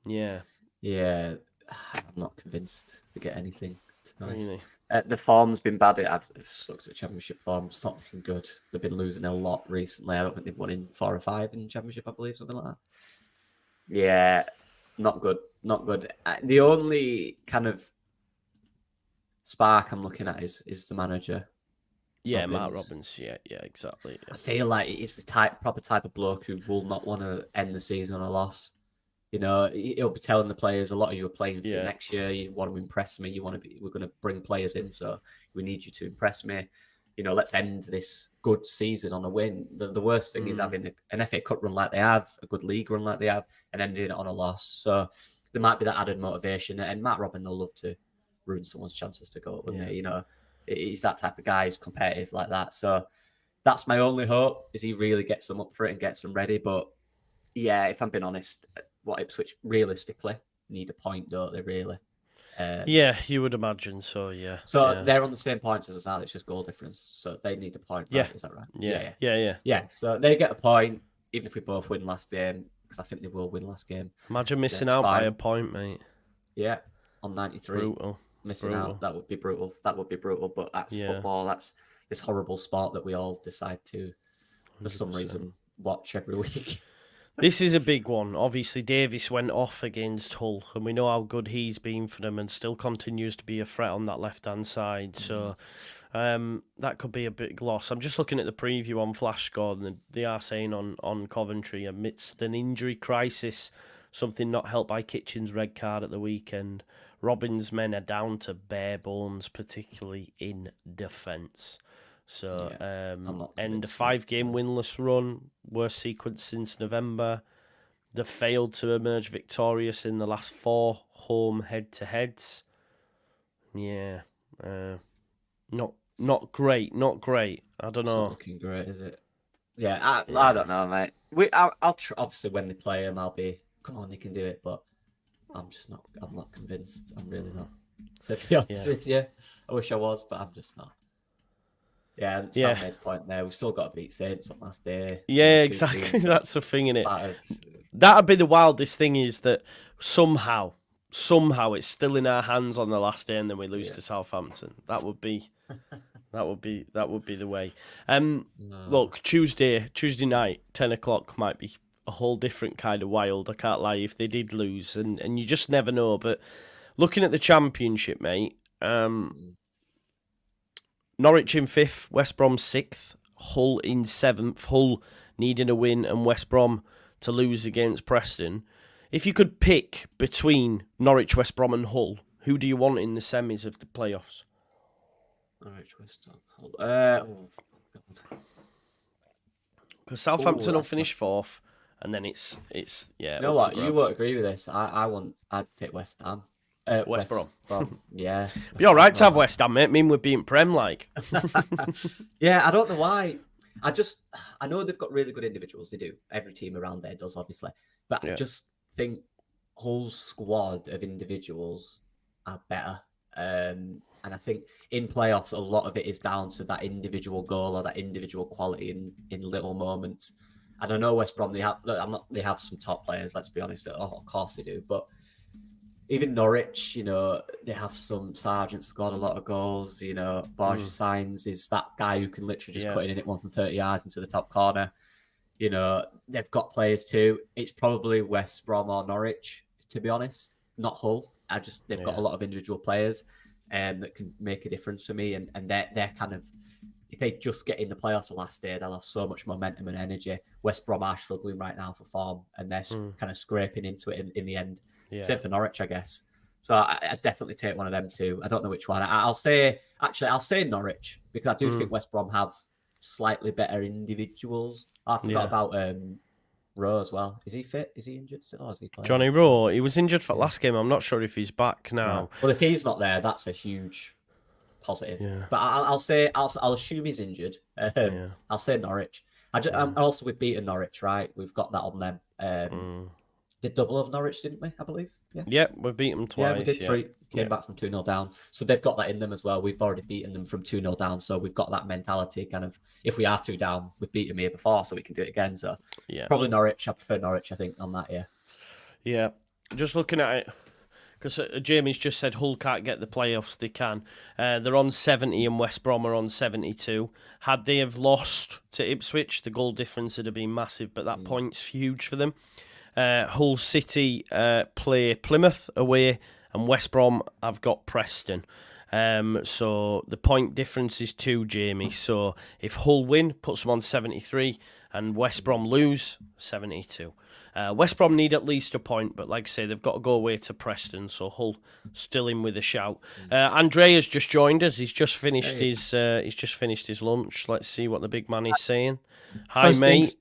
yeah. Yeah, I'm not convinced they get anything, to be honest. Really? The form's been bad. I've looked at the Championship form. It's not looking good. They've been losing a lot recently. I don't think they've won in 4 or 5 in the Championship, I believe, something like that. Yeah, not good. Not good. The only kind of spark I'm looking at is the manager. Yeah, Matt Robbins. Yeah, exactly. Yeah. I feel like he's the proper type of bloke who will not want to end the season on a loss. You know, he'll be telling the players, a lot of you are playing for next year. You want to impress me. We're going to bring players in, so we need you to impress me. You know, let's end this good season on a win. The worst thing is having an FA Cup run like they have, a good league run like they have, and ending it on a loss. So there might be that added motivation. And Matt Robin will love to ruin someone's chances to go up, wouldn't he? You know, he's that type of guy. He's competitive like that. So that's my only hope, is he really gets them up for it and gets them ready. But yeah, if I'm being honest, what Ipswich realistically need a point, don't they, really? Yeah, you would imagine so, yeah. So they're on the same points as us now, it's just goal difference. So they need a point, right? Is that right? Yeah, so they get a point, even if we both win last game, because I think they will win last game. Imagine missing out by a point, mate. Yeah, on 93. Brutal. Missing out, that would be brutal. But that's football. That's this horrible sport that we all decide to, for some reason, watch every week. This is a big one. Obviously, Davis went off against Hull, and we know how good he's been for them and still continues to be a threat on that left-hand side. So that could be a big loss. I'm just looking at the preview on Flash Score, and they are saying on Coventry, amidst an injury crisis, something not helped by Kitchen's red card at the weekend, Robin's men are down to bare bones, particularly in defence. So, and a 5-game winless run, worst sequence since November. They failed to emerge victorious in the last 4 home head-to-heads. Yeah, not great. I don't know. It's not looking great, is it? Yeah, I don't know, mate. I'll obviously when they play him, I'll be, come on, they can do it. But I'm not convinced. I'm really not. So to be honest with you, I wish I was, but I'm just not. Yeah, Sam made his point there. We've still got to beat Saints on last day. Yeah, exactly. That's the thing, innit? That'd be the wildest thing, is that somehow it's still in our hands on the last day, and then we lose to Southampton. That would be the way. Look, Tuesday night, 10:00 might be a whole different kind of wild. I can't lie, if they did lose, and you just never know. But looking at the Championship, mate. Norwich in 5th, West Brom 6th, Hull in 7th. Hull needing a win and West Brom to lose against Preston. If you could pick between Norwich, West Brom and Hull, who do you want in the semis of the playoffs? Norwich, West Brom, Hull. Because Southampton will finish 4th, and then it's You know what? You won't agree with this. I'd take West Ham. West Brom. Yeah. Be all right to have West Ham, mate. I mean, we're being Prem like. Yeah, I don't know why. I know they've got really good individuals. They do. Every team around there does, obviously. But I just think Hull's squad of individuals are better. And I think in playoffs, a lot of it is down to that individual goal or that individual quality in little moments. And I know West Brom, they have some top players, let's be honest. Oh, of course they do. But even Norwich, they have some Sargent scored a lot of goals. Borges Signs is that guy who can literally just cut in and hit one from 30 yards into the top corner. They've got players too. It's probably West Brom or Norwich, to be honest, not Hull. They've got a lot of individual players that can make a difference for me. And they're kind of, if they just get in the playoffs the last day, they'll have so much momentum and energy. West Brom are struggling right now for form, and they're kind of scraping into it in the end. Yeah. Same for Norwich, I guess. So I definitely take one of them too. I don't know which one. I'll say Norwich, because I do think West Brom have slightly better individuals. I forgot about Rowe as well. Is he fit? Is he injured still? Or is he playing? Johnny Rowe, he was injured for last game. I'm not sure if he's back now. No. Well, if he's not there, that's a huge positive. Yeah. But I'll assume he's injured. I'll say Norwich. I'm also, we've beaten Norwich, right? We've got that on them. Did double of Norwich, didn't we? I believe. Yeah, we've beaten them twice. Yeah, we did 3. Came back from 2-0 down. So they've got that in them as well. We've already beaten them from 2-0 down. So we've got that mentality kind of, if we are 2 down, we've beaten them here before, so we can do it again. So probably Norwich. I prefer Norwich, I think, on that, Yeah. Just looking at it, because Jamie's just said Hull can't get the playoffs. They can. They're on 70 and West Brom are on 72. Had they have lost to Ipswich, the goal difference would have been massive, but that point's huge for them. Hull City play Plymouth away, and West Brom have got Preston. So the point difference is 2, Jamie. So if Hull win, puts them on 73, and West Brom lose, 72. West Brom need at least a point, but like I say, they've got to go away to Preston, so Hull still in with a shout. Andrea's just joined us. He's just finished his lunch. Let's see what the big man is saying. Hi, mate.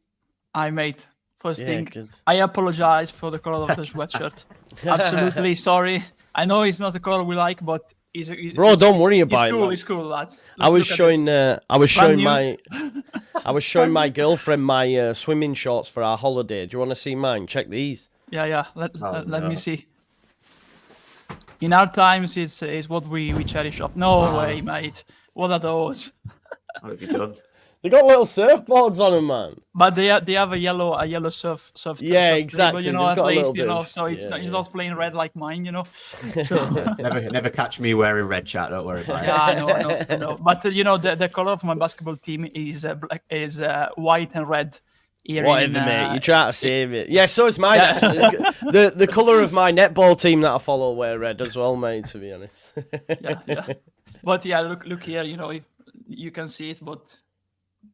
Hi, mate. First thing, I apologize for the color of the sweatshirt. Absolutely sorry. I know it's not the color we like, but don't worry about it. It's cool, lads. I was showing my girlfriend my swimming shorts for our holiday. Do you want to see mine? Check these. Yeah. Let me see. In our times, it's what we cherish of. No way, mate. What are those? What have you done? They got little surfboards on them, man. But they have a yellow surf. Yeah, exactly. Table, at least, so it's not plain red like mine, So never catch me wearing red, chat. Don't worry about it. Yeah, I know. But the color of my basketball team is white and red. Whatever, mate. You try to save it. Yeah, so is mine. Actually. The color of my netball team that I follow wear red as well, mate. To be honest. Yeah. But look here. If you can see it, but.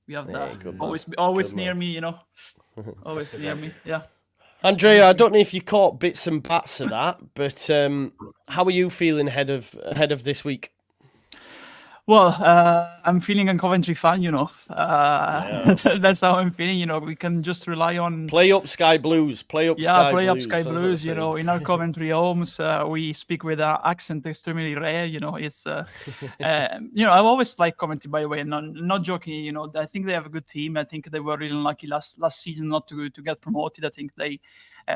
We have that always near me, always near me. Yeah. Andrea, I don't know if you caught bits and bats of that, but how are you feeling ahead of this week? Well, I'm feeling a Coventry fan, That's how I'm feeling, We can just rely on... Play up Sky Blues. Play up Sky Blues, in our Coventry homes. We speak with an accent extremely rare, It's, I always like Coventry, by the way, not joking, I think they have a good team. I think they were really lucky last season not to get promoted. I think they...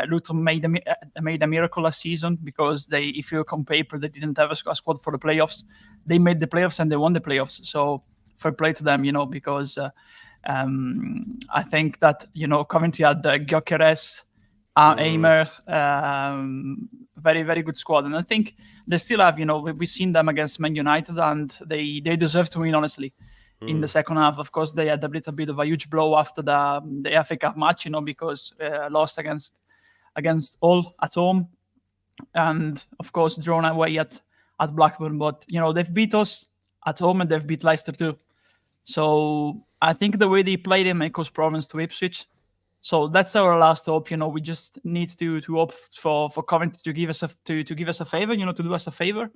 Luton made a miracle last season because if you look on paper, they didn't have a squad for the playoffs. They made the playoffs and they won the playoffs. So fair play to them, because I think that, Coventry had Gyökeres, Aimer, very, very good squad. And I think they still have, we've seen them against Man United and they deserve to win, honestly. In the second half, of course, they had a little bit of a huge blow after the FA Cup match, because lost against Hull at home, and of course drawn away at Blackburn. But they've beat us at home and they've beat Leicester too. So I think the way they play, they make us problems to Ipswich. So that's our last hope. We just need to hope for Coventry to give us a favor. To do us a favor.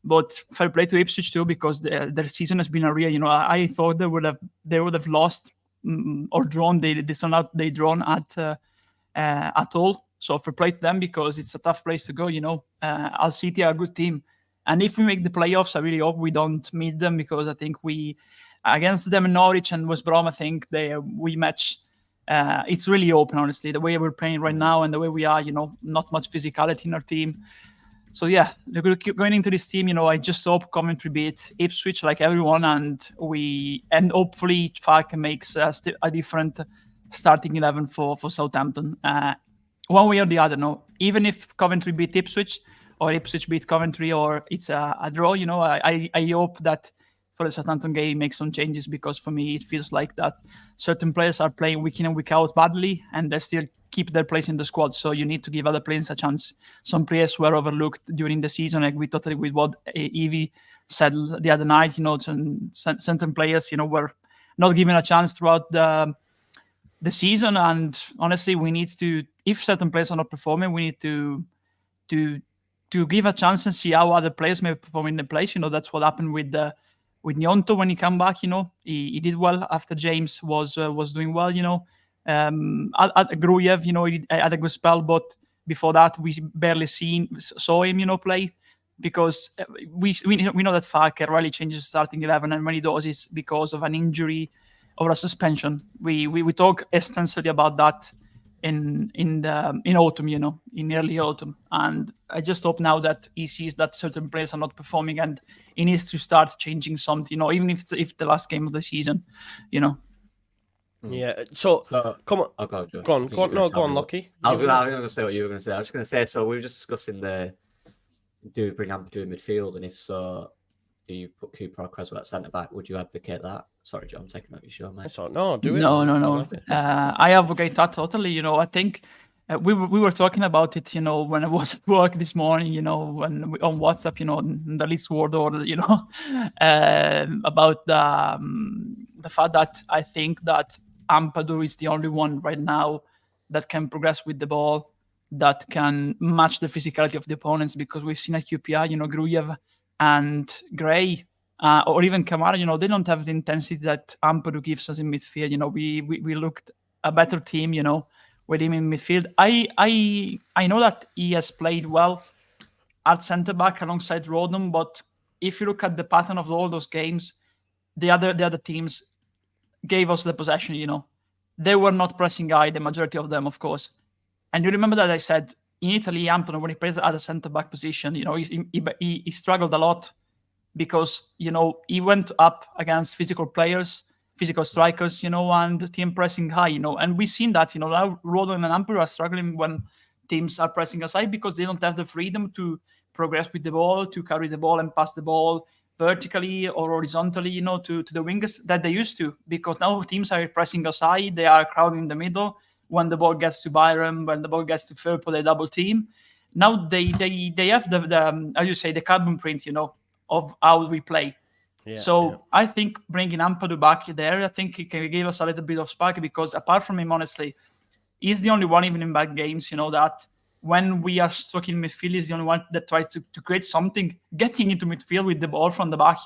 But fair play to Ipswich too, because their season has been a real. I thought they would have lost or drawn. They drawn at all. So fair play to them, because it's a tough place to go. Al City are a good team, and if we make the playoffs, I really hope we don't meet them, because I think we, against them in Norwich and West Brom, I think we match. It's really open, honestly, the way we're playing right now and the way we are. Not much physicality in our team. So yeah, going into this team, I just hope Coventry beat Ipswich like everyone, and hopefully Falk makes a different starting 11 for Southampton. One way or the other, no. Even if Coventry beat Ipswich, or Ipswich beat Coventry, or it's a draw, I hope that for the Southampton game make some changes, because for me it feels like that certain players are playing week in and week out badly, and they still keep their place in the squad. So you need to give other players a chance. Some players were overlooked during the season. I agree totally with what Evie said the other night. Certain players, were not given a chance throughout the season. And honestly, we need to, if certain players are not performing, we need to give a chance and see how other players may perform in the place. That's what happened with Nyonto when he came back. He did well after James was doing well. Gruyev, he had a good spell, but before that we barely saw him, play, because we know that Falk rarely changes starting 11, and when he does, it's because of an injury or a suspension. We talk extensively about that in autumn, in early autumn, and I just hope now that he sees that certain players are not performing, and he needs to start changing something, even if the last game of the season, Yeah. So come on. Oh, go on, Lockie. I was going to say what you were going to say. I was going to say, so we were just discussing do we bring Ampadu in midfield, and if so, do you put Cooper or Creswell at centre back? Would you advocate that? Sorry, Joe, I'm taking out your show, mate. No, do it. No. I advocate that totally. I think we were talking about it, when I was at work this morning, when on WhatsApp, in the Leeds word order, about the fact that I think that Ampadu is the only one right now that can progress with the ball, that can match the physicality of the opponents, because we've seen at QPR, Gruyev and Gray, or even Kamara, they don't have the intensity that Ampadu gives us in midfield. We looked a better team, with him in midfield. I know that he has played well at centre back alongside Rodon, but if you look at the pattern of all those games, the other teams gave us the possession. They were not pressing high, the majority of them, of course. And you remember that I said in Italy, Ampadu, when he plays at the centre back position, he struggled a lot, because he went up against physical players, physical strikers, and team pressing high, and we've seen that, now Rodon and Ampadu are struggling when teams are pressing aside, because they don't have the freedom to progress with the ball, to carry the ball and pass the ball vertically or horizontally, to the wingers that they used to, because now teams are pressing aside, they are crowding the middle. When the ball gets to Byram, when the ball gets to Firpo, they double team. Now they have the how you say, the carbon print, of how we play. I think bringing Ampadu back there, I think he can give us a little bit of spark, because apart from him, honestly, he's the only one, even in bad games, that when we are stuck in midfield, he's the only one that tries to create something, getting into midfield with the ball from the back,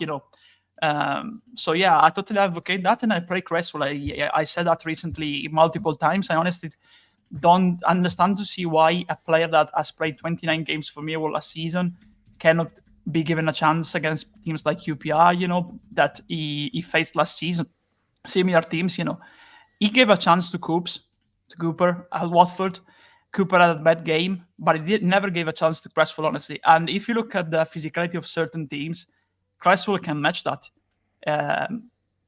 So yeah, I totally advocate that, and I play Cresswell. I said that recently multiple times. I honestly don't understand to see why a player that has played 29 games for me last season cannot be given a chance against teams like QPR, that he faced last season. Similar teams, He gave a chance to Cooper at Watford. Cooper had a bad game, but he never gave a chance to Cresswell, honestly. And if you look at the physicality of certain teams, Cresswell can match that.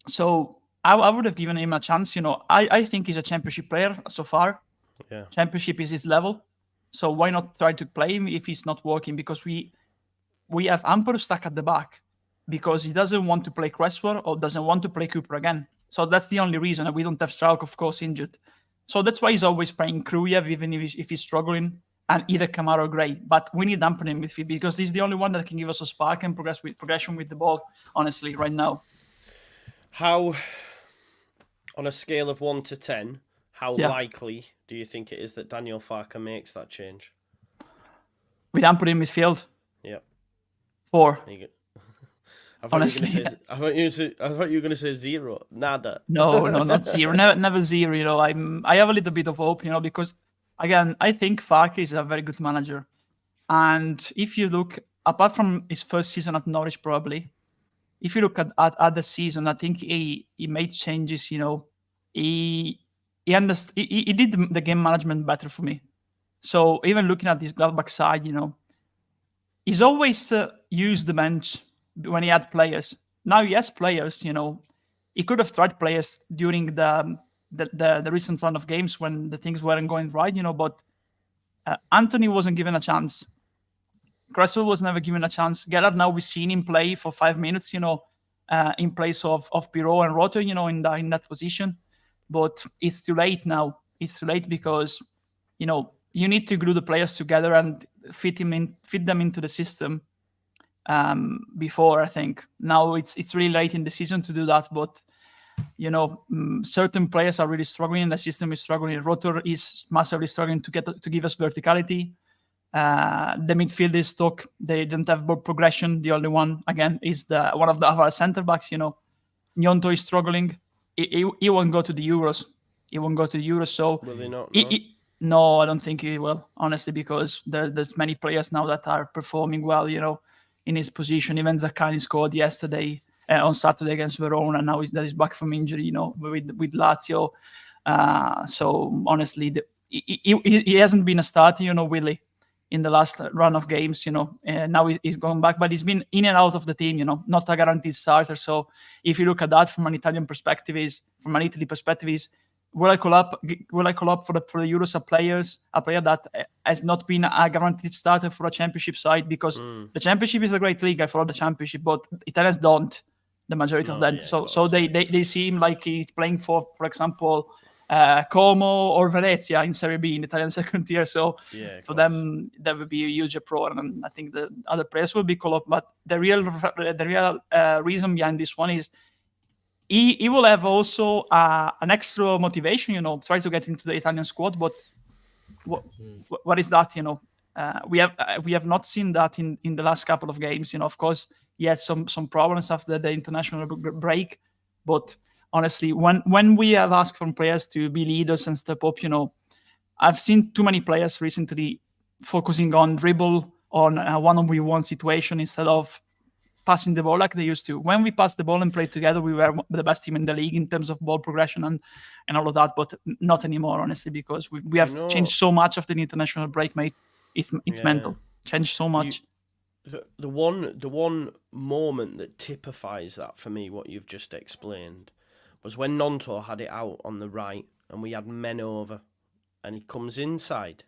So I would have given him a chance. I think he's a championship player so far. Yeah. Championship is his level. So why not try to play him if he's not working? Because we have Ampadu stuck at the back, because he doesn't want to play Cresswell or doesn't want to play Cooper again. So that's the only reason. And we don't have Strauch, of course, injured. So that's why he's always playing Gruyev, even if he's struggling, and either Kamara or Gray. But we need Ampadu in midfield, because he's the only one that can give us a spark and progression with the ball, honestly, right now. How, on a scale of 1 to 10, how likely do you think it is that Daniel Farke makes that change? With Ampadu in midfield? Yeah. 4. I thought you were going to say 0. Nada. No, not 0. Never 0. I have a little bit of hope, because again, I think Farke is a very good manager. And if you look, apart from his first season at Norwich, probably, if you look at the season, I think he made changes. He he did the game management better for me. So even looking at this Gladbach side, he's always used the bench when he had players. Now he has players. He could have tried players during the recent run of games when the things weren't going right. But Anthony wasn't given a chance. Cresswell was never given a chance. Gerrard, now we've seen him play for 5 minutes, in place of Pirot and Rotter, in that position. But it's too late now. It's too late because, you need to glue the players together and fit them into the system before, I think. Now it's really late in the season to do that, but certain players are really struggling. The system is struggling. Rotor is massively struggling to give us verticality. The midfield is stuck. They don't have ball progression. The only one, again, is one of our centre backs. Nyonto is struggling. He won't go to the Euros. He won't go to the Euros. So Will they not? no, I don't think he will, honestly, because there's many players now that are performing well, in his position. Even Zaccagni scored yesterday on Saturday against Verona. Now he's back from injury, with Lazio. So honestly, he hasn't been a starter, Willie, in the last run of games. Now he's going back, but he's been in and out of the team. Not a guaranteed starter. So if you look at that from an Italian perspective, from an Italy perspective, will I call up for the Euros a player that has not been a guaranteed starter for a championship side, because the championship is a great league. I follow the championship, but Italians don't, the majority of them. So they seem like he's playing for example, Como or Venezia in Serie B in the Italian second tier. So for them, that would be a huge uproar, and I think the other players will be called up. But the real reason behind this one is he will have also an extra motivation, try to get into the Italian squad. But what is that? We have not seen that in the last couple of games. Of course, he had some problems after the international break, but honestly, when we have asked from players to be leaders and step up, I've seen too many players recently focusing on dribble, on a one-on-one situation instead of passing the ball like they used to. When we passed the ball and played together, we were the best team in the league in terms of ball progression and all of that, but not anymore, honestly, because we have changed so much after the international break, mate. It's mental. Changed so much. The one moment that typifies that for me, what you've just explained, was when Nonto had it out on the right and we had men over, and he comes inside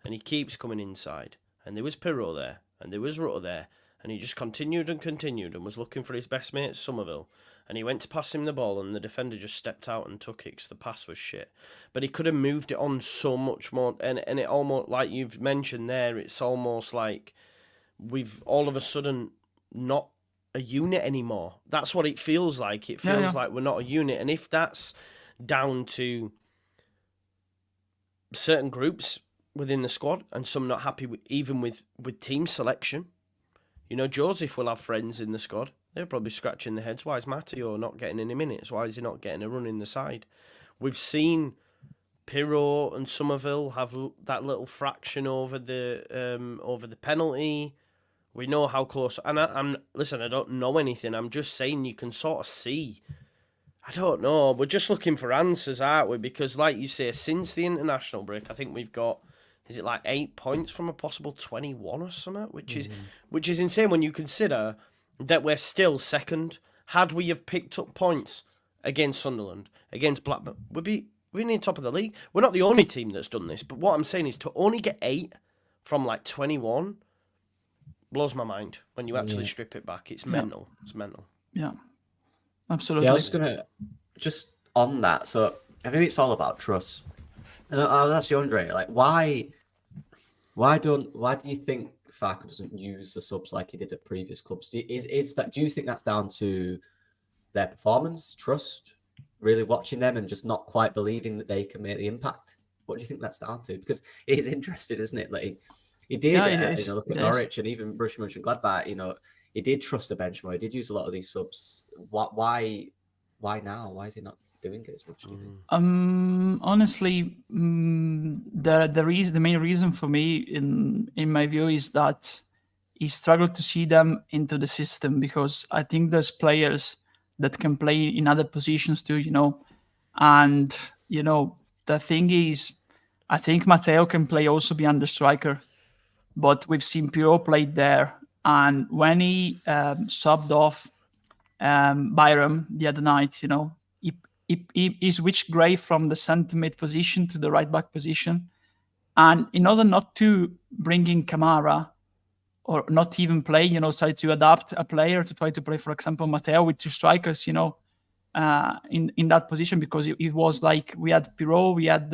and he keeps coming inside, and there was Pirot there and there was Rutter there, and he just continued and was looking for his best mate, Sommerville, and he went to pass him the ball and the defender just stepped out and took it because the pass was shit. But he could have moved it on so much more, and it almost, like you've mentioned there, it's almost like we've all of a sudden not a unit anymore. That's what it feels like. It feels like we're not a unit. And if that's down to certain groups within the squad and some not happy even with team selection, Joseph will have friends in the squad. They're probably scratching their heads. Why is Matteo not getting any minutes? Why is he not getting a run in the side? We've seen Pirot and Sommerville have that little fraction over the penalty. We know how close. And listen, I don't know anything. I'm just saying you can sort of see. I don't know. We're just looking for answers, aren't we? Because, like you say, since the international break, I think we've got, is it like 8 points from a possible 21 or something? Which is insane when you consider that we're still second. Had we have picked up points against Sunderland, against Blackburn, we'd be near top of the league. We're not the only team that's done this, but what I'm saying is to only get 8 from like 21 blows my mind when you actually strip it back. It's mental. It's mental. Yeah, absolutely. Yeah, I was gonna just on that. So I think it's all about trust. And I'll ask you, Andre, like why do you think Farke doesn't use the subs like he did at previous clubs? Do you think that's down to their performance, trust, really watching them and just not quite believing that they can make the impact? What do you think that's down to? Because it is interesting, isn't it? Like he did, look at Norwich and even Borussia Mönchengladbach. He did trust the bench more. He did use a lot of these subs. Why now? Why is he not doing it as much, do you think? Honestly, the main reason for me, in my view, is that he struggled to see them into the system, because I think there's players that can play in other positions too, and the thing is, I think Matteo can play also behind the striker, but we've seen Pirlo play there, and when he subbed off Byram the other night, he switched Gray from the centre mid position to the right back position, and in order not to bring in Kamara, or not even play, try to adapt a player to try to play, for example, Matteo with two strikers, in that position, because it was like we had Pirlo, we had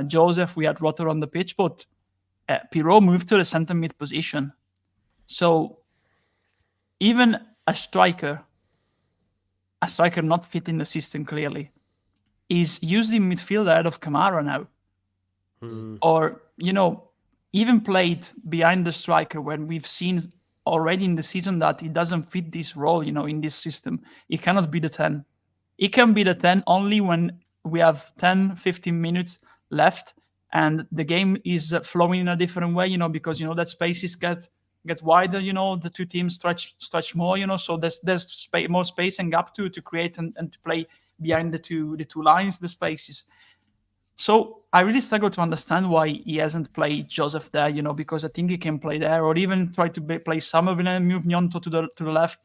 Joseph, we had Rotter on the pitch, but Pirlo moved to the centre mid position. So even a striker not fitting the system clearly is using midfield ahead of Kamara now. Or, even played behind the striker, when we've seen already in the season that he doesn't fit this role, in this system. He cannot be the 10. He can be the 10 only when we have 10, 15 minutes left and the game is flowing in a different way, because, that spaces get wider, the two teams stretch more, so there's more space and gap to create and to play behind the two lines, the spaces. So I really struggle to understand why he hasn't played Joseph there, because I think he can play there, or even try to play Sommerville and move Gnonto to the left.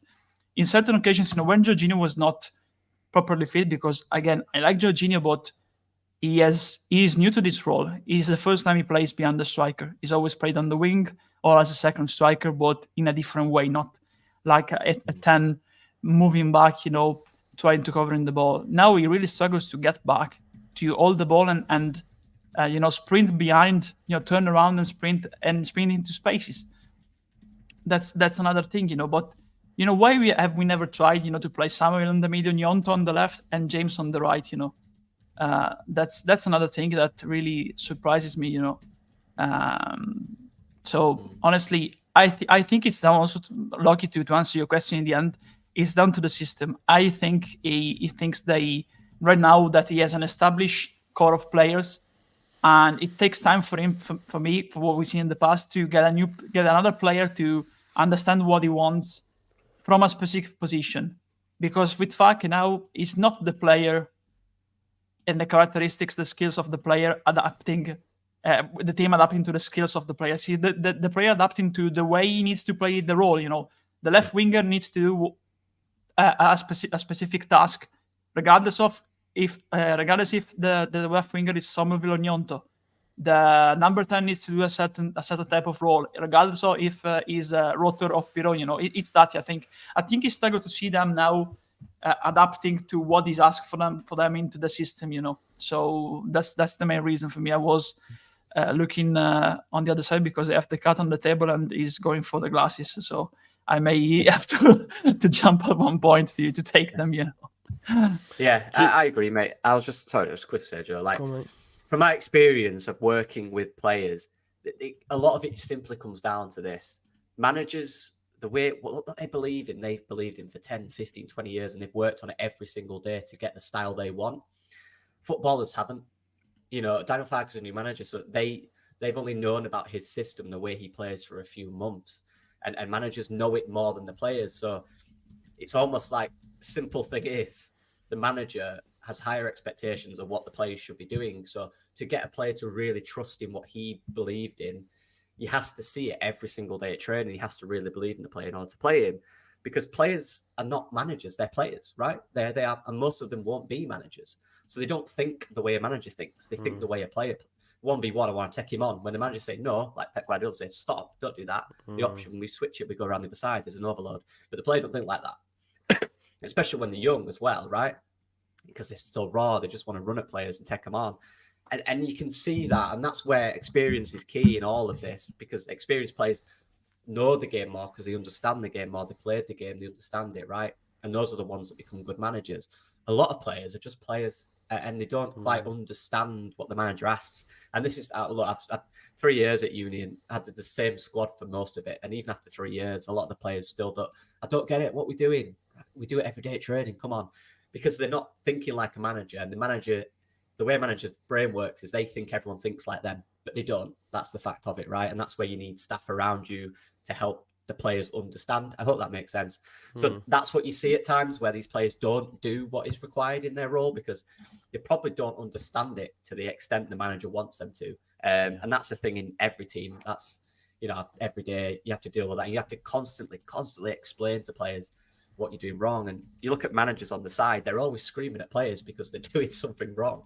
In certain occasions, when Jorginho was not properly fit, because again, I like Jorginho, but he is new to this role. It's the first time he plays behind the striker. He's always played on the wing or as a second striker, but in a different way, not like a 10 moving back, trying to cover in the ball. Now he really struggles to get back, to hold the ball and sprint behind, turn around and sprint into spaces. That's another thing, But why have we never tried, to play Samuel in the middle, Gnonto on the left, and James on the right? That's another thing that really surprises me. So honestly, I think it's down also lucky to answer your question in the end. It's down to the system. I think he thinks right now that he has an established core of players, and it takes time for him, for me, for what we've seen in the past, to get another player to understand what he wants from a specific position. Because with Fake now, he's not the player and the characteristics, the skills of the player adapting, the team adapting to the skills of the player. See, the player adapting to the way he needs to play the role. The left winger needs to do a specific task, regardless if the left winger is Sommerville or Gnonto. The number 10 needs to do a certain type of role, regardless of if he's a Rotter of Pirlo. It's that I think he struggled to see them now adapting to what is asked for them into the system. So that's the main reason for me. I was looking on the other side because I have the cat on the table and he's going for the glasses. So I may have to jump at one point to take them. Yeah, I agree, mate. I was just quick to say, Joe. From my experience of working with players, a lot of it simply comes down to this: managers, what they believe in, they've believed in for 10, 15, 20 years, and they've worked on it every single day to get the style they want. Footballers haven't. Daniel Farke's a new manager, so they've only known about his system, the way he plays, for a few months, and managers know it more than the players. So it's almost like, simple thing is, the manager has higher expectations of what the players should be doing. So to get a player to really trust in what he believed in, he has to see it every single day at training. He has to really believe in the player in order to play him, because players are not managers. They're players, right? They are, and most of them won't be managers. So they don't think the way a manager thinks. They think the way a player. 1v1, I want to take him on. When the manager say no, like Pep Guardiola says, stop, don't do that. The option, we switch it, we go around the other side. There's an overload. But the player don't think like that, especially when they're young as well, right? Because they're still raw. They just want to run at players and take them on. And you can see that. And that's where experience is key in all of this, because experienced players know the game more because they understand the game more. They played the game, they understand it, right? And those are the ones that become good managers. A lot of players are just players, and they don't quite understand what the manager asks. And this is, look, I've 3 years at uni and had the same squad for most of it. And even after 3 years, a lot of the players still don't, I don't get it. What we're doing, we do it every day at training. Come on. because they're not thinking like a manager. And the way a manager's brain works is they think everyone thinks like them, but they don't. That's the fact of it, right? And that's where you need staff around you to help the players understand. I hope that makes sense. So that's what you see at times where these players don't do what is required in their role because they probably don't understand it to the extent the manager wants them to. And that's the thing in every team. That's, every day you have to deal with that. And you have to constantly explain to players what you're doing wrong. And you look at managers on the side, they're always screaming at players because they're doing something wrong.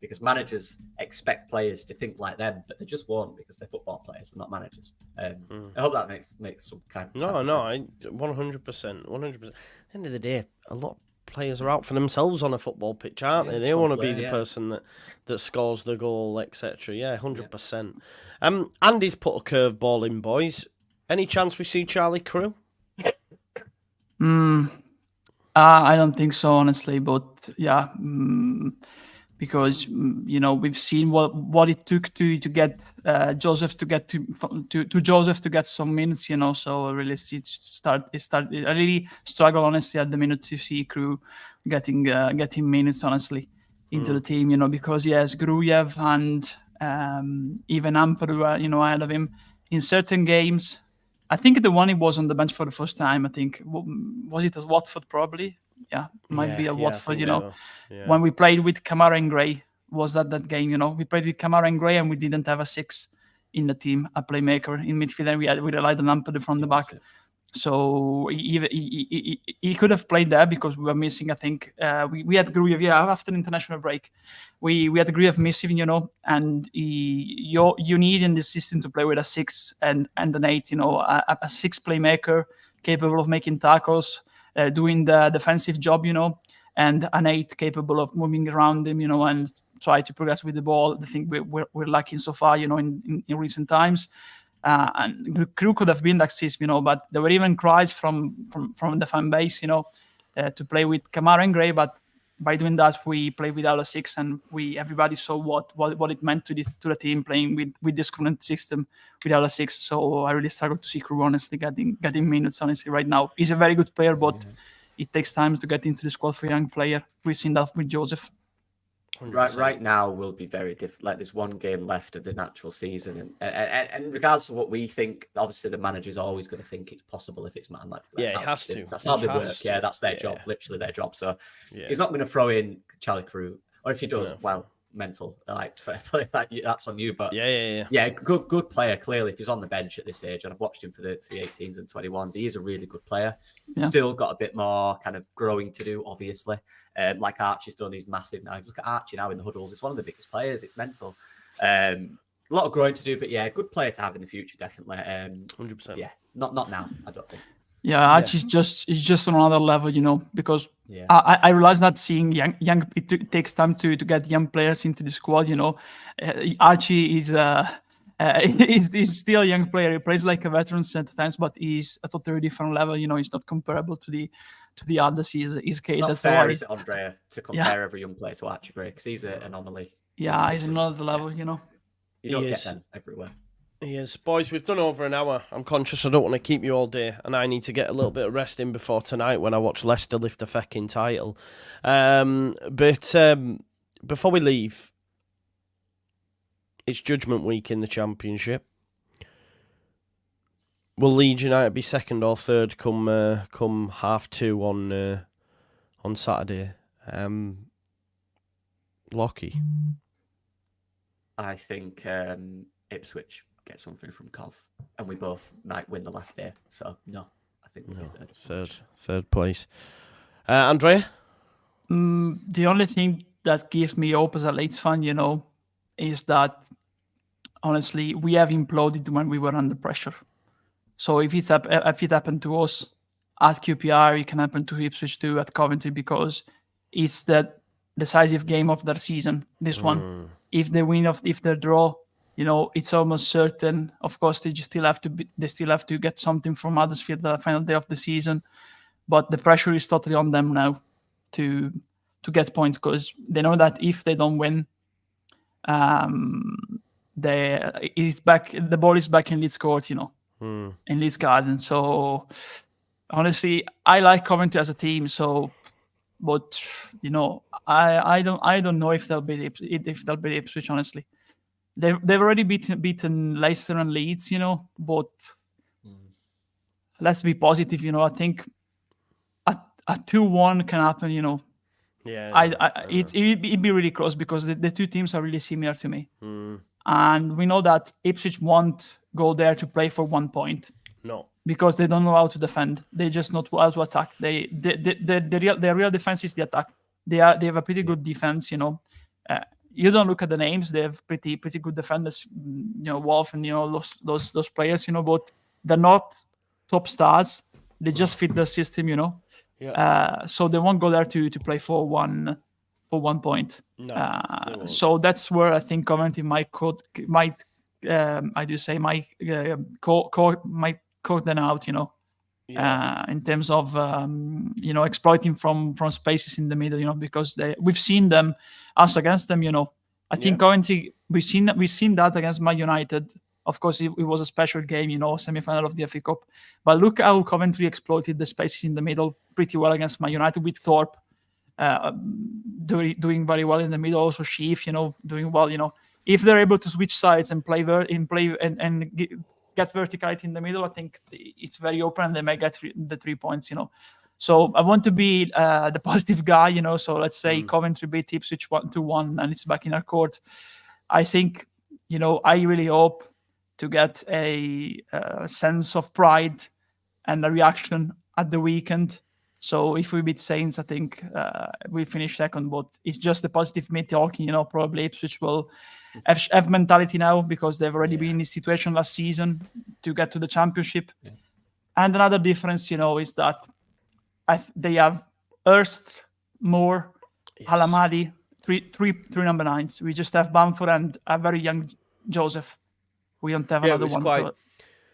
Because managers expect players to think like them, but they just won't because they're football players, they're not managers. I hope that makes some kind of sense. 100%. 100%. At the end of the day, a lot of players are out for themselves on a football pitch, aren't they? They want to be the person that scores the goal, etc. Yeah, 100%. Andy's put a curveball in, boys. Any chance we see Charlie Crew? I don't think so, honestly. But yeah, because we've seen what it took to get Joseph to get to Joseph to get some minutes. So really, I really struggle honestly at the minute to see Crew getting minutes honestly into the team. Because yes, Grujev and even Ampadu were ahead of him in certain games. I think the one he was on the bench for the first time. I think was it as Watford probably. Yeah, might be a Watford. So. Yeah. When we played with Kamara and Gray, was that game? We played with Kamara and Gray, and we didn't have a 6 in the team, a playmaker in midfield, and we relied on Lampard from the back. So he could have played there because we were missing. I think we had Grujev after the international break. We had Grujev missing, and you need in this system to play with a 6 and an 8. A 6 playmaker capable of making tackles. Doing the defensive job, and an 8 capable of moving around him, and try to progress with the ball. I think we're lacking so far, in recent times. And Crew could have been that 6, but there were even cries from the fan base, to play with Kamara and Gray. But by doing that, we played without a 6, and everybody saw what it meant to the team playing with this current system without a 6. So I really struggle to see Crew honestly getting minutes honestly right now. He's a very good player, but it takes time to get into the squad for a young player. We've seen that with Joseph. 100%. Right now will be very different. Like there's one game left of the natural season, and in regards to what we think, obviously the manager is always going to think it's possible if it's man. Like it has to. That's how they work. Yeah, that's their job, literally their job. So he's not going to throw in Charlie Crew, or if he does, mental. Like fair play, that's on you. But good player. Clearly, if he's on the bench at this age, and I've watched him for the 18s and 21s, he is a really good player. Yeah. Still got a bit more kind of growing to do, obviously. Like Archie's done, he's massive now. Look at Archie now in the huddles. It's one of the biggest players. It's mental. A lot of growing to do, but good player to have in the future, definitely. 100%. Yeah, not now, I don't think. Yeah, Archie's just on another level, because I realize that seeing young it takes time to get young players into the squad. Archie is still a young player. He plays like a veteran at times, but he's at a totally different level. He's not comparable to the others. He's it's not fair, is it, Andrea, to compare every young player to Archie Gray because he's an anomaly. Yeah, he's another level. You don't get them everywhere. Yes, boys, we've done over an hour. I'm conscious I don't want to keep you all day, and I need to get a little bit of rest in before tonight when I watch Leicester lift the fecking title. But before we leave, it's Judgement week in the Championship. Will Leeds United be second or third come 2:30 on Saturday? Lockie? I think Ipswich get something from Cov, and we both might win the last day. So no, I think we'll be third place. Andrea? The only thing that gives me hope as a Leeds fan, is that honestly we have imploded when we were under pressure. So if it happened to us at QPR, it can happen to Ipswich too at Coventry, because it's the decisive game of their season. This one, if they win, if they draw, it's almost certain. Of course, they still have to get something from Huddersfield the final day of the season, but the pressure is totally on them now to get points, because they know that if they don't win, the ball is back in Leeds court, in Leeds Garden. So honestly, I like Coventry as a team, so But I don't know if they'll beat Ipswich. Honestly, they've already beaten Leicester and Leeds. But let's be positive. I think a 2-1 can happen. Yeah. It'd be really close because the two teams are really similar to me. And we know that Ipswich won't go there to play for 1 point. No. Because they don't know how to defend. They just know how to attack. Their real defense is the attack. They have a pretty good defense. You don't look at the names. They have pretty good defenders. Wolf and those players. But they're not top stars. They just fit the system. Yeah. So they won't go there to play for 1 point. No, they won't. So that's where I think Coventry might court them out, in terms of exploiting from spaces in the middle, because we've seen us against them. I think Coventry, we've seen that against Man United. Of course, it was a special game, semi-final of the FA Cup. But look how Coventry exploited the spaces in the middle pretty well against Man United with Thorpe doing very well in the middle. Also Sheaf, doing well. If they're able to switch sides and play and get verticality in the middle, I think it's very open and they may get the 3 points. So I want to be the positive guy. So let's say Coventry beat Ipswich 2-1 and it's back in our court. I think I really hope to get a sense of pride and a reaction at the weekend. So if we beat Saints, I think we finish second, but it's just the positive me talking. Probably Ipswich will have mentality now because they've already been in this situation last season to get to the Championship. Yeah. And another difference, is that they have Hurst, Moore, Halamadi, three number 9s. We just have Bamford and a very young Joseph. We don't have another one.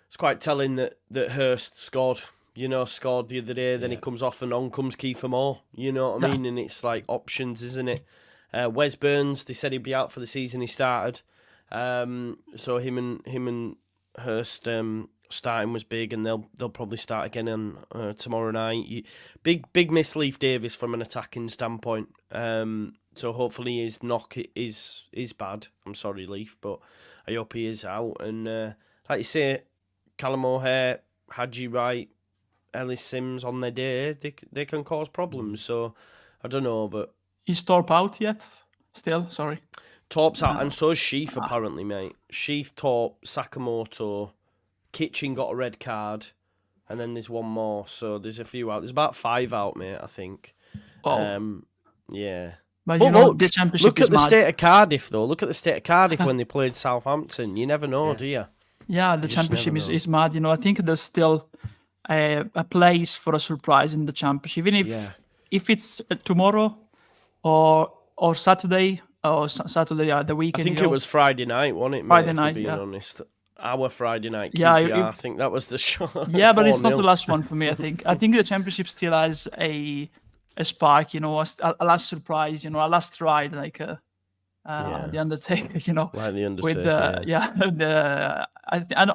It's quite telling that Hurst scored. Scored the other day. Then he comes off and on comes Kiefer Moore. You know what I mean? And it's like options, isn't it? Wes Burns, they said he'd be out for the season. He started. So him and Hurst starting was big, and they'll probably start again on tomorrow night. Big miss Leif Davis from an attacking standpoint. So hopefully his knock is bad. I'm sorry, Leif, but I hope he is out. And like you say, Callum O'Hare, Hadji Wright, Ellis Sims on their day, they can cause problems. So I don't know, but is Thorpe out yet? Still, sorry. Thorpe's out, and so is Sheaf apparently, mate. Sheaf, Thorpe, Sakamoto, Kitchen got a red card, and then there's one more. So there's a few out. There's about 5 out, mate. I think. Oh. Yeah. But look, the Championship look at the state of Cardiff, though. Look at the state of Cardiff when they played Southampton. You never know, do you? Yeah, the Championship is mad. I think there's still a place for a surprise in the Championship, even if it's tomorrow or Saturday the weekend. I think it was Friday night, wasn't it? Mate, Friday night, being honest. Our Friday night QPR, I think that was the show. Yeah, but it's not the last one for me. I think the Championship still has a spark, a last surprise, a last ride, like the Undertaker, like the Undertaker.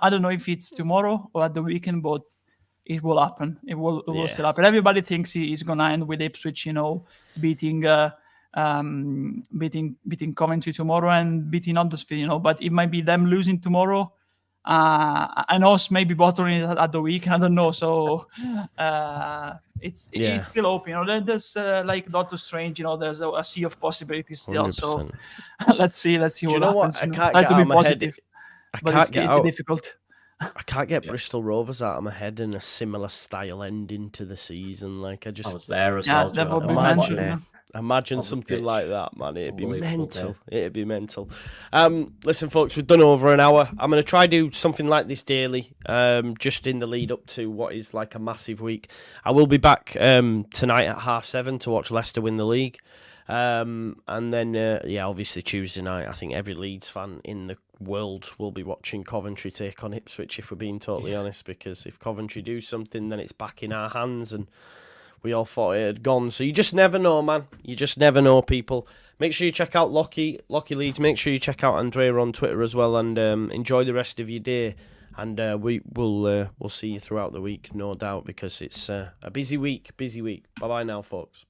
I don't know if it's tomorrow or at the weekend, but it will happen. It will still happen. Everybody thinks he's gonna end with Ipswich, beating Coventry tomorrow and beating Huddersfield, but it might be them losing tomorrow. And us maybe bottling it at the weekend. I don't know. So it's still open. There's like Doctor Strange. There's a sea of possibilities still. 100%. So let's see what happens. I can't get out of my head. But it's difficult. I can't get Bristol Rovers out of my head in a similar style ending to the season. Like I was there as well. That would be Imagine something like that, man. It'd be mental. It'd be mental. Listen, folks, we've done over an hour. I'm going to try do something like this daily, just in the lead up to what is like a massive week. I will be back tonight at 7:30 to watch Leicester win the league. And then, obviously Tuesday night, I think every Leeds fan in the world will be watching Coventry take on Ipswich, if we're being totally honest, because if Coventry do something, then it's back in our hands, and we all thought it had gone. So you just never know, man. You just never know, people. Make sure you check out Lockie Leeds. Make sure you check out Andrea on Twitter as well, and enjoy the rest of your day. And we'll see you throughout the week, no doubt, because it's a busy week. Bye-bye now, folks.